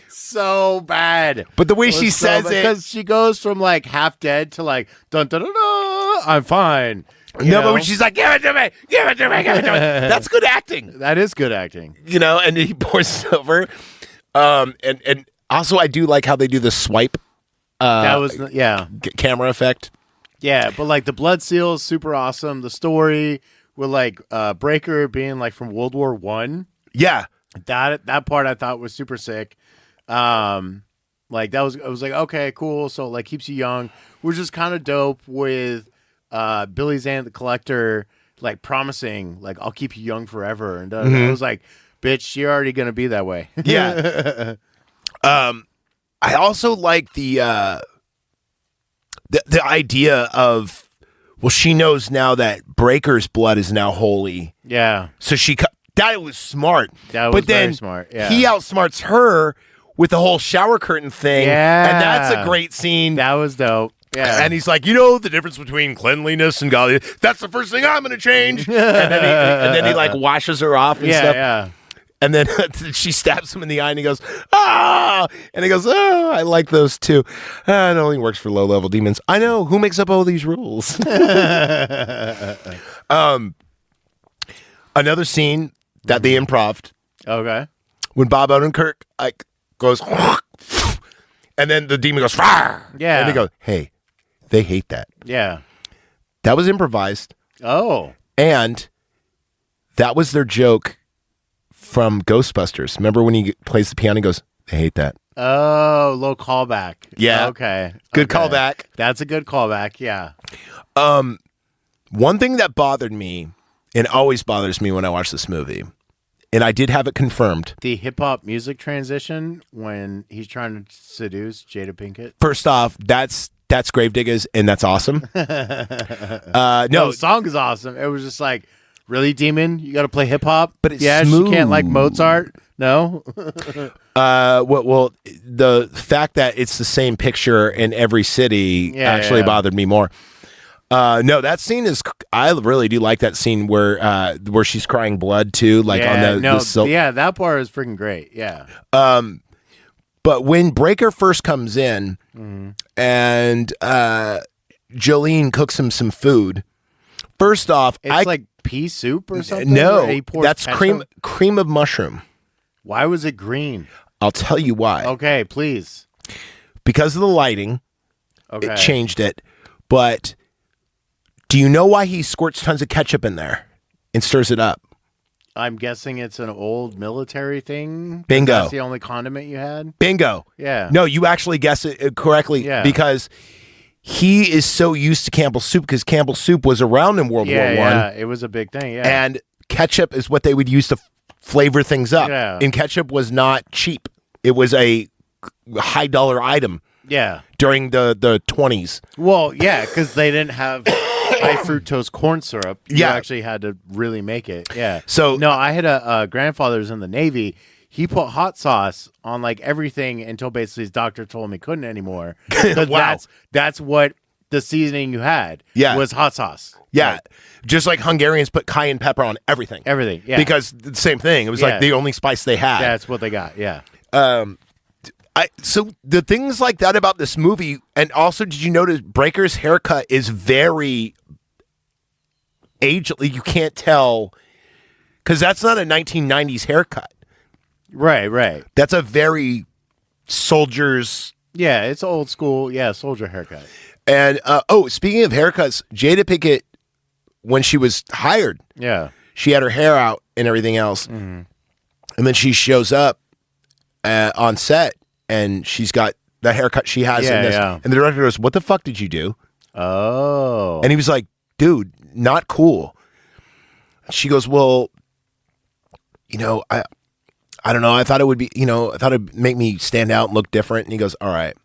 so bad. But the way she says it. Because she goes from like half dead to like, dun, dun, dun, dun, I'm fine. But when she's like, give it to me, give it to me, give it to me. That's good acting. That is good acting. And he pours it over. And also I do like how they do the swipe. That was, camera effect. Yeah, but like the blood seal is super awesome. The story with like Breaker being like from World War I. Yeah. That part I thought was super sick. Like I was like, okay, cool. So like keeps you young, which is kind of dope with Billy Zane the Collector, like promising, like I'll keep you young forever, and I was like, bitch, you're already gonna be that way. Yeah. I also like the idea of, well, she knows now that Breaker's blood is now holy. Yeah. So that was smart. That was very smart. Yeah. He outsmarts her with the whole shower curtain thing. Yeah. And that's a great scene. That was dope. Yeah. And he's like, the difference between cleanliness and godliness. That's the first thing I'm going to change. and then he like washes her off and stuff. Yeah. And then she stabs him in the eye and he goes, ah! And he goes, oh, I like those too. It only works for low-level demons. I know. Who makes up all these rules? Another scene that they improv'd. Okay. When Bob Odenkirk like goes, and then the demon goes, Rawr! Yeah. And they go, hey, they hate that. Yeah. That was improvised. Oh. And that was their joke from Ghostbusters. Remember when he plays the piano and goes, they hate that. Oh, low callback. Yeah. Okay. Good callback. That's a good callback. Yeah. One thing that bothered me, and always bothers me when I watch this movie, and I did have it confirmed. The hip hop music transition when he's trying to seduce Jada Pinkett. First off, that's Gravediggers, and that's awesome. No, the song is awesome. It was just like, really, Demon? You got to play hip hop? But it's she smooth. can't like Mozart? No? Well, the fact that it's the same picture in every city bothered me more. No, that scene is. I really do like that scene where she's crying blood too, like on that part is freaking great. Yeah. But when Breaker first comes in, and Jolene cooks him some food. First off, it's like pea soup or something. No, that's cream of mushroom. Why was it green? I'll tell you why. Okay, please. Because of the lighting, okay. It changed it. But do you know why he squirts tons of ketchup in there and stirs it up? I'm guessing it's an old military thing. Bingo. That's the only condiment you had? Bingo. Yeah. No, you actually guessed it correctly. Yeah. Because he is so used to Campbell's soup because Campbell's soup was around in World War I. Yeah, it was a big thing, yeah. And ketchup is what they would use to flavor things up. Yeah. And ketchup was not cheap. It was a high dollar item. Yeah. During the 20s. Well, yeah, because they didn't have high fructose corn syrup. You Yeah. actually had to really make it. Yeah. So no, I had a grandfather's in the Navy. He put hot sauce on like everything until basically his doctor told him he couldn't anymore. Wow. That's what the seasoning you had was hot sauce. Yeah. Like, just like Hungarians put cayenne pepper on everything. Everything, yeah. Because the same thing. It was like the only spice they had. That's what they got, yeah. So the things like that about this movie, and also did you notice Breaker's haircut is very agely, you can't tell, because that's not a 1990s haircut. Right. That's a very soldier's. Yeah, it's old school, soldier haircut. And, speaking of haircuts, Jada Pinkett, when she was hired, she had her hair out and everything else. Mm-hmm. And then she shows up on set, and she's got the haircut she has in this. Yeah. And the director goes, "What the fuck did you do?" Oh. And he was like, "Dude, not cool." She goes, "Well, I don't know. I thought it would be, I thought it'd make me stand out and look different." And he goes, "All right,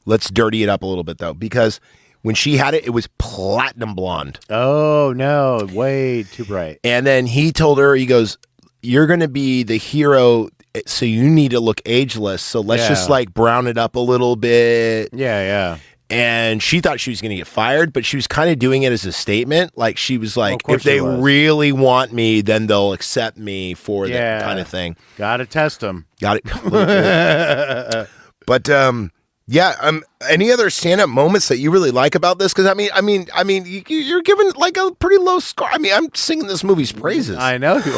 let's dirty it up a little bit though." Because when she had it, it was platinum blonde. Oh, no, way too bright. And then he told her, he goes, "You're going to be the hero, so you need to look ageless. So let's just like brown it up a little bit." Yeah. And she thought she was going to get fired, but she was kind of doing it as a statement. Like she was like, course if they she was. really want me, then they'll accept me for that kind of thing. Got to test them. Got it. But any other stand-up moments that you really like about this? Because I mean, you're giving like a pretty low score. I mean, I'm singing this movie's praises. I know you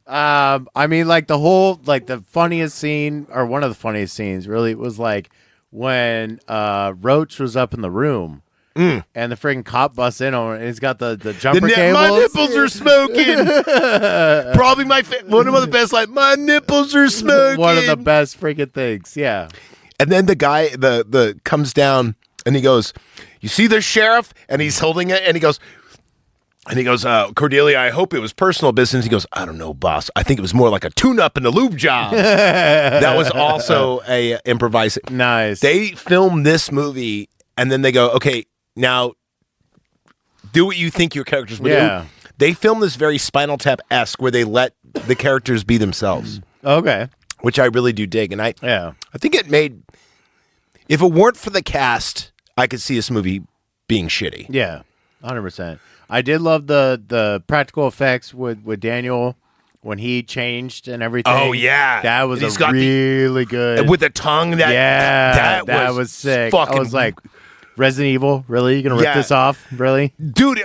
are. I mean, like the whole, like the funniest scene, or one of the funniest scenes, really was like when Roach was up in the room. And the freaking cop busts in on him, and he's got the jumper cables. My nipples are smoking. Probably one of the best. Like, my nipples are smoking. One of the best freaking things. Yeah. And then the guy the comes down and he goes, "You see the sheriff?" And he's holding it, and he goes, "Cordelia, I hope it was personal business." He goes, "I don't know, boss. I think it was more like a tune-up and a lube job." That was also a improvised. Nice. They filmed this movie, and then they go, "Okay, now do what you think your characters would do." They filmed this very Spinal Tap-esque, where they let the characters be themselves. Okay. Which I really do dig, and I think it made. If it weren't for the cast, I could see this movie being shitty. Yeah, 100%. I did love the practical effects with Daniel when he changed and everything. Oh yeah, that was really good with the tongue. That was sick. Fucking, I was like, Resident Evil, really? You gonna rip this off, really, dude?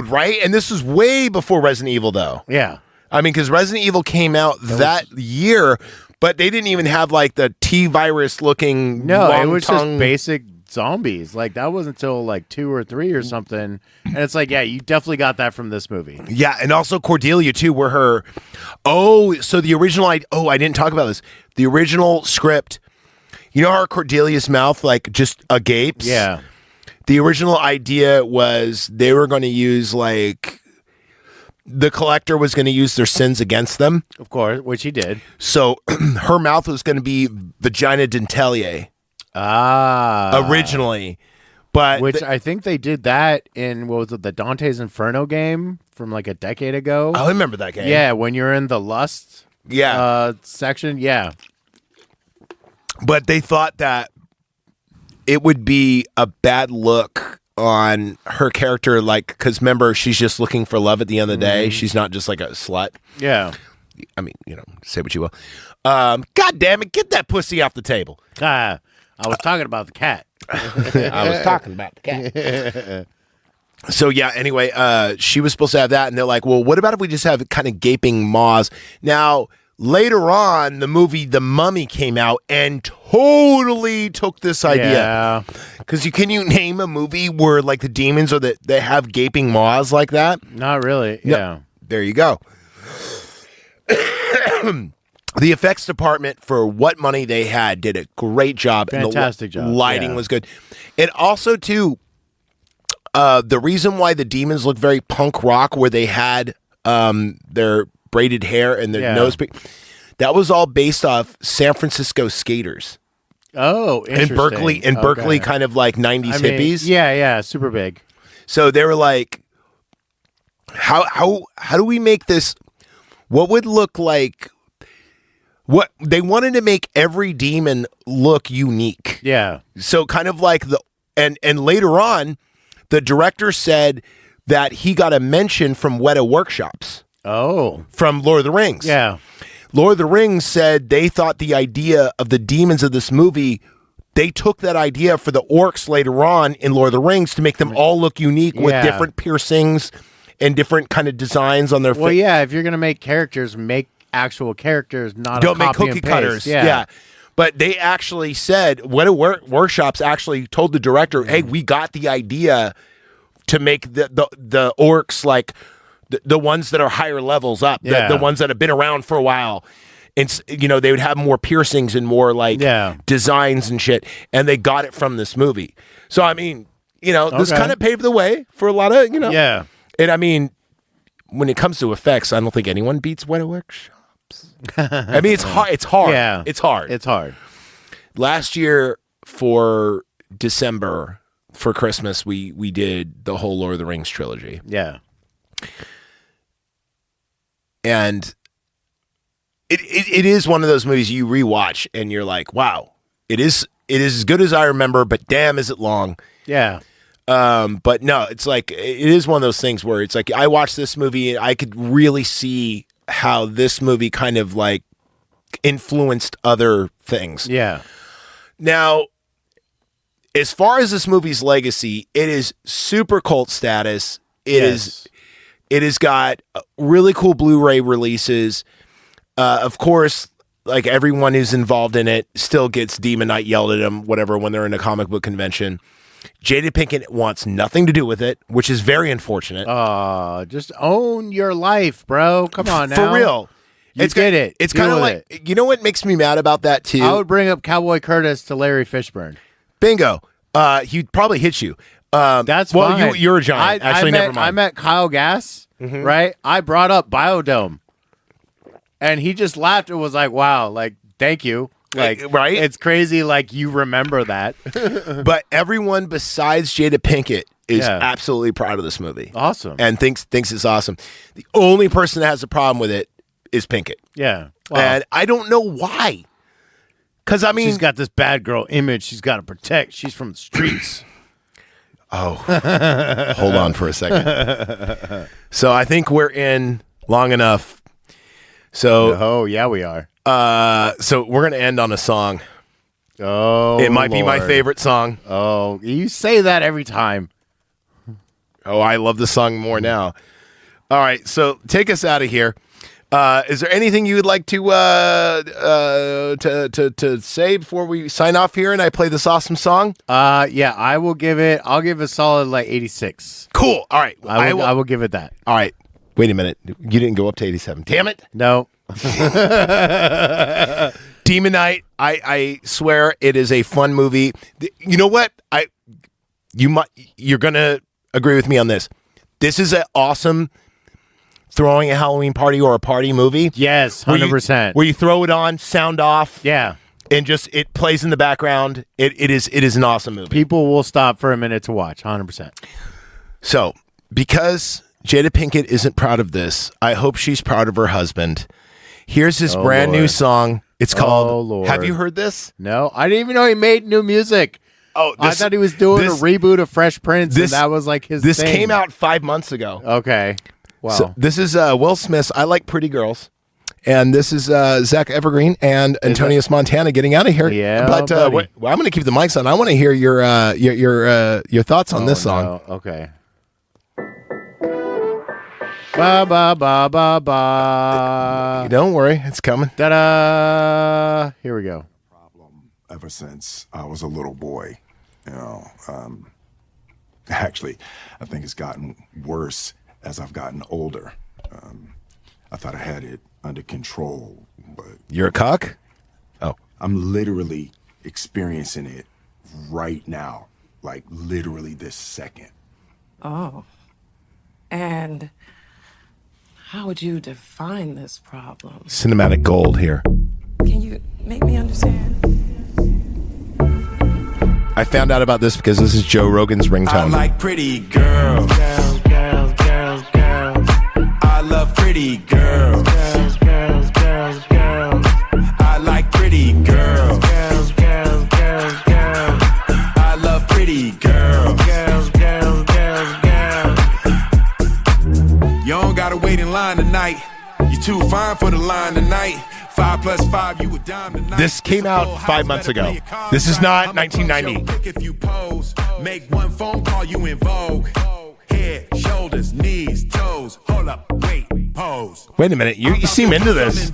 Right? And this was way before Resident Evil, though. Yeah, I mean, because Resident Evil came out that year, but they didn't even have like the T-virus looking. No, long it was tongue. just basic zombies. Like that wasn't until like 2 or 3 or something. And it's like, yeah, you definitely got that from this movie. Yeah, and also Cordelia too, where her. So the original. I didn't talk about this. The original script. You know how Cordelia's mouth like just agapes? Yeah. The original idea was they were going to use like the collector was going to use their sins against them. Of course, which he did. So her mouth was going to be vagina dentelle originally. But which I think they did that in, what was it, the Dante's Inferno game from like a decade ago. I remember that game. Yeah, when you're in the lust section. Yeah. But they thought that it would be a bad look on her character, like, because remember, she's just looking for love at the end of the day. She's not just like a slut. Yeah. I mean, say what you will. God damn it, get that pussy off the table. I was talking about the cat. I was talking about the cat. So yeah, anyway, she was supposed to have that, and they're like, well, what about if we just have kind of gaping maws? Now, later on, the movie The Mummy came out and totally took this idea. Yeah. Because can you name a movie where like the demons or they have gaping maws like that? Not really. No. Yeah. There you go. The effects department, for what money they had, did a great job. Fantastic and the job. Lighting was good. And also, too, the reason why the demons look very punk rock, where they had their braided hair and their nose, that was all based off San Francisco skaters. Oh, interesting. In Berkeley, kind of like 90s hippies. Yeah, super big. So they were like, how do we make this? What would look like? What they wanted to make every demon look unique. Yeah. So kind of like and later on, the director said that he got a mention from Weta Workshops. Oh. From Lord of the Rings. Yeah. Lord of the Rings said they thought the idea of the demons of this movie, they took that idea for the orcs later on in Lord of the Rings to make them all look unique with different piercings and different kind of designs on their face. Well, yeah, if you're going to make characters, make actual characters, not don't a make copy cookie and paste. cutters. Yeah. But they actually said, Weta Workshops actually told the director, hey, we got the idea to make the orcs like the ones that are higher levels up, the ones that have been around for a while. And, they would have more piercings and more like designs and shit. And they got it from this movie. So, I mean, this kind of paved the way for a lot of, Yeah. And I mean, when it comes to effects, I don't think anyone beats Weta Workshops. I mean, it's hard. It's hard. Yeah. It's hard. It's hard. Last year for December, for Christmas, we did the whole Lord of the Rings trilogy. Yeah. And it is one of those movies you rewatch and you're like, wow, it is as good as I remember, but damn, is it long. Yeah. But no, it's like, it is one of those things where it's like, I watched this movie and I could really see how this movie kind of like influenced other things. Yeah. Now, as far as this movie's legacy, it is super cult status. It has got really cool Blu-ray releases. Of course, like everyone who's involved in it still gets Demon Knight yelled at them, whatever, when they're in a comic book convention. Jada Pinkett wants nothing to do with it, which is very unfortunate. Just own your life, bro. Come on now. For real. It's get it. It's kind of like, you know what makes me mad about that too? I would bring up Cowboy Curtis to Larry Fishburne. Bingo. He'd probably hit you. That's fine. Well, you're a giant. Never mind. I met Kyle Gass, right? I brought up Biodome. And he just laughed and was like, wow, like, thank you. Like, right? It's crazy, like, you remember that. But everyone besides Jada Pinkett is absolutely proud of this movie. Awesome. And thinks it's awesome. The only person that has a problem with it is Pinkett. Yeah. Wow. And I don't know why. Because, I mean... she's got this bad girl image she's got to protect. She's from the streets. Oh. Hold on for a second. So I think we're in long enough. So... oh, yeah, we are. So we're going to end on a song. Oh, it might be my favorite song. Oh, you say that every time. Oh, I love the song more now. All right, so take us out of here. Is there anything you would like to say before we sign off here and I play this awesome song? Yeah, I'll give it a solid like 86. Cool. All right. I will give it that. All right. Wait a minute. You didn't go up to 87. Damn it. No. Demon Knight, I swear it is a fun movie. You know what? You're going to agree with me on this. This is an awesome throwing a Halloween party or a party movie. Yes, where you- 100%. Where you throw it on, sound off. Yeah. And just it plays in the background. It is an awesome movie. People will stop for a minute to watch, 100%. So, because Jada Pinkett isn't proud of this, I hope she's proud of her husband. Here's his brand new song. It's called Lord. Have you heard this? No, I didn't even know he made new music. Oh, I thought he was doing a reboot of Fresh Prince, and this- that was like his This thing. came out 5 months ago. Okay. Wow. So this is Will Smith's I Like Pretty Girls. And this is Zach Evergreen and Antonius Montana getting out of here. Yeah, but buddy. I'm going to keep the mics on. I want to hear your thoughts on this song. No. Okay. Ba ba ba ba ba. Don't worry, it's coming. Da da. Here we go. Ever since I was a little boy, actually, I think it's gotten worse as I've gotten older. I thought I had it under control, but You're a cock? Oh. I'm literally experiencing it right now, like literally this second. Oh. And how would you define this problem? Cinematic gold here. Can you make me understand? I found out about this because this is Joe Rogan's ringtone. I like pretty girls. Girls, girls, girls, girls. I love pretty girls. Girls, girls, girls, girls. I like pretty girls. Girls, girls, girls, girls. I love pretty girls. Girls, girls, girls, girls. You don't gotta wait in line tonight. You too fine for the line tonight. 5 + 5, you a dime tonight. This came out 5 months ago. This is not 1990. If you pose, make one phone call, you in vogue. Head, shoulders, knees, toes. Hold up, wait, pose. Wait a minute, you seem into this.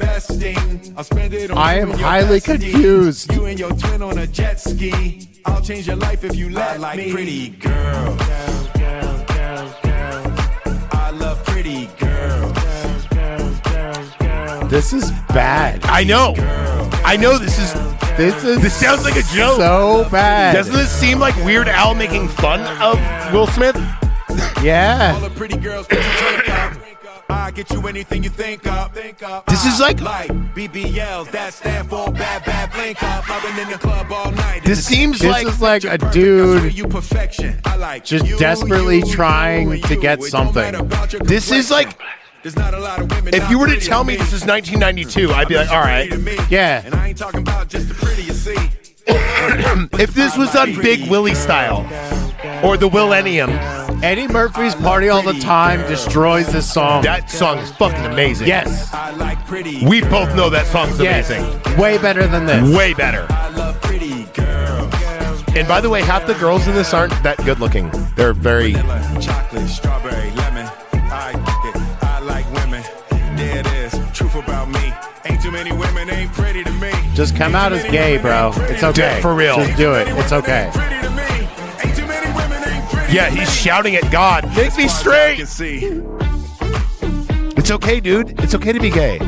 I am highly confused. You and your twin on a jet ski. I'll change your life if you let like me. Pretty girls. Girls, girls, girls, girls. I love pretty girls. Girls, girls, girls, girls. This is bad. I know. This sounds like a joke. So bad. Doesn't this seem like Weird Al making fun of Will Smith? All Yeah. the pretty girls put your drink up. I get you anything you think up. This is like- BBLs, that stand for bad, bad blink up. I've been in the club all night. This seems This like is like a Perfect, dude you perfection. I like just you, desperately you, trying you, to you. get It don't something. matter about your This is complexion. like- There's not a lot of women if not you were to pretty tell me this is 1992, I'd be like, all right. Yeah. And I ain't talking about just the pretty, you see. If this was on Big Willie style or the Willennium, Eddie Murphy's Party All the Time destroys this song. that song is fucking amazing. Yes. I like pretty. We both know that song's Yes. amazing. Way better than this. Way better. I love pretty girls. And by the way, half the girls in this aren't that good looking. They're very. Vanilla, chocolate, strawberry, lemon. I like women. There it is. Truth about me. Ain't too many women ain't pretty to me. Just come out as gay, bro. It's okay. For real. Just do it. It's okay. Pretty to me. Ain't too many women ain't pretty. Yeah, he's shouting at God. Make me I straight. can see. It's okay, dude. It's okay to be gay.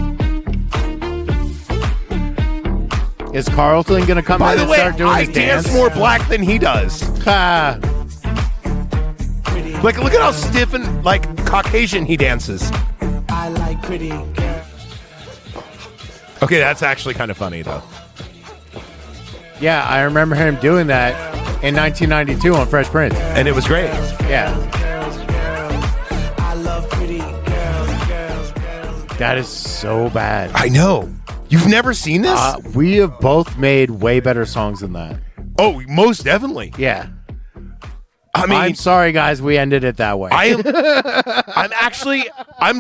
Is Carlton going to come By in the and way, start doing I his dance dance? more black than he does. Ah, Like, look at how stiff and like Caucasian he dances. I like pretty girls. Okay, that's actually kind of funny though. yeah, I remember him doing that in 1992 on Fresh Prince. And it was great. Yeah. Girls, girls. I love pretty girls, girls, girls. That is so bad. I know. You've never seen this? We have both made way better songs than that. Oh, most definitely. Yeah. I mean, I'm sorry, guys. We ended it that way. I'm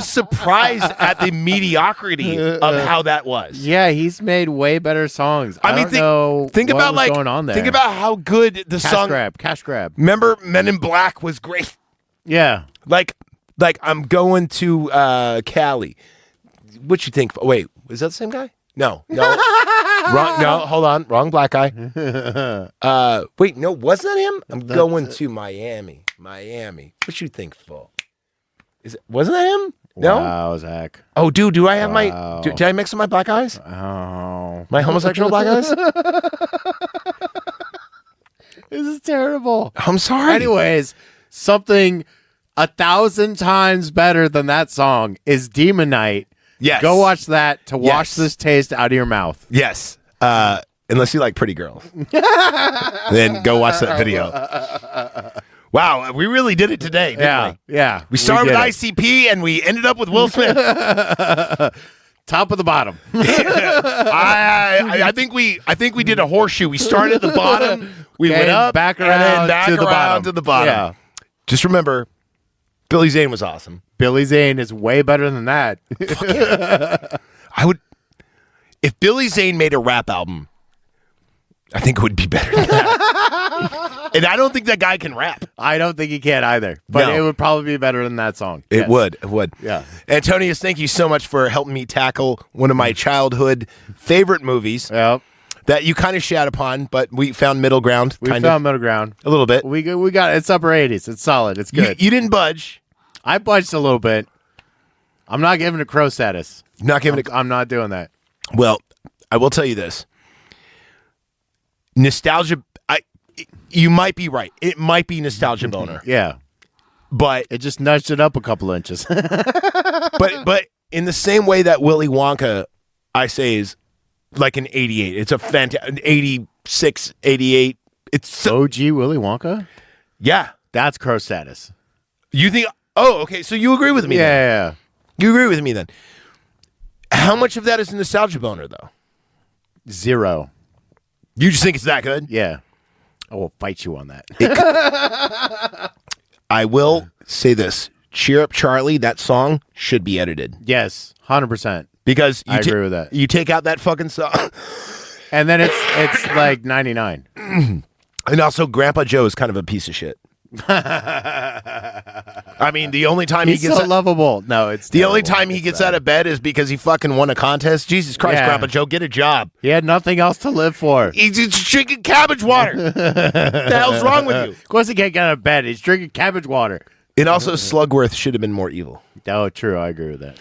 surprised at the mediocrity of how that was. yeah, he's made way better songs. I mean, don't know think what about was like going on there. think about how good the cash song. grab, cash grab. Remember, Men in Black was great. Yeah. Like I'm going to Cali. What you think? Wait, was that the same guy? No. Wrong. No, hold on. Wrong black guy. Wait, no, wasn't that him? I'm going to Miami. What you think, fool? Wasn't that him? No. Wow, Zach. Oh, dude, do I have Wow. did I mix up my black eyes? Oh, My homosexual black eyes? this is terrible. I'm sorry. Anyways, something 1,000 times better than that song is Demon Night. Yes. Go watch that to wash Yes. this taste out of your mouth. Yes. Unless you like pretty girls. Then go watch that video. Wow, we really did it today, didn't we? Yeah. We started with did it. ICP and we ended up with Will Smith. Top of the bottom. I think we did a horseshoe. We started at the bottom, we went Came up, back and around then back to the around bottom. to the bottom. Yeah. Just remember, Billy Zane was awesome. Billy Zane is way better than that. I would, if Billy Zane made a rap album, I think it would be better than that. And I don't think that guy can rap. I don't think he can either, but No. it would probably be better than that song. It Yes. would. It would. Yeah. Antonius, thank you so much for helping me tackle one of my childhood favorite movies Yep. that you kind of shat upon, but we found middle ground. We kind found of, middle ground. a little bit. We got it's upper 80s. It's solid. It's You, good. you didn't budge. I budged a little bit. I'm not giving it crow status. Not giving it. I'm not doing that. Well, I will tell you this. Nostalgia. You might be right. It might be nostalgia boner, Yeah. but It just nudged it up a couple inches. but in the same way that Willy Wonka, I say, is like an 88. It's a fantastic 86, 88. It's so, OG Willy Wonka? yeah. That's crow status. You think? Oh, okay. So you agree with me? Then. Yeah. You agree with me then? How much of that is nostalgia boner, though? 0. You just think it's that good? Yeah. I will fight you on that. I will say this: "Cheer Up, Charlie." That song should be edited Yes, 100%. because I agree with that. You take out that fucking song, And then it's like 99. and also Grandpa Joe is kind of a piece of shit. I mean, the only time He's he gets so lovable. No, it's the only terrible. time he It's gets bad. out of bed is because he fucking won a contest. Jesus Christ, Yeah. Grandpa Joe, get a job. He had nothing else to live for. He's drinking cabbage water. What the hell's wrong with you? Of course he can't get out of bed. He's drinking cabbage water. And also, Slugworth should have been more evil. Oh, true. I agree with that.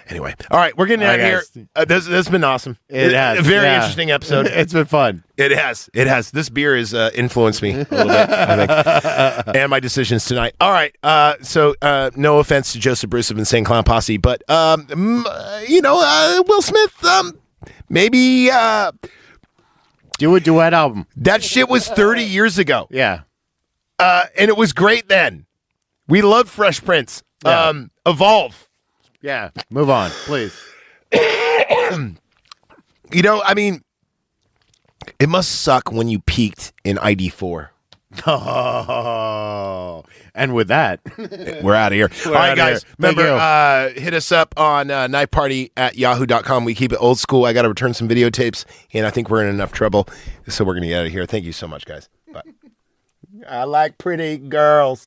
Anyway, all right, we're getting out of here. This has been awesome. It has. A very yeah. interesting episode. It's been fun. It has. It has. This beer has influenced me a little bit, I think, and my decisions tonight. All right. So, no offense to Joseph Bruce of Insane Clown Posse, but Will Smith, maybe Do a duet album. that shit was 30 years ago, Yeah. and it was great then. We love Fresh Prince. Yeah. Evolve. Yeah. Move on, please. I mean, it must suck when you peaked in ID4. Oh. And with that, We're out of here. All right, outta guys. here. Thank Remember, hit us up on nightparty@yahoo.com. We keep it old school. I got to return some videotapes, and I think we're in enough trouble, so we're going to get out of here. Thank you so much, guys. Bye. I like pretty girls.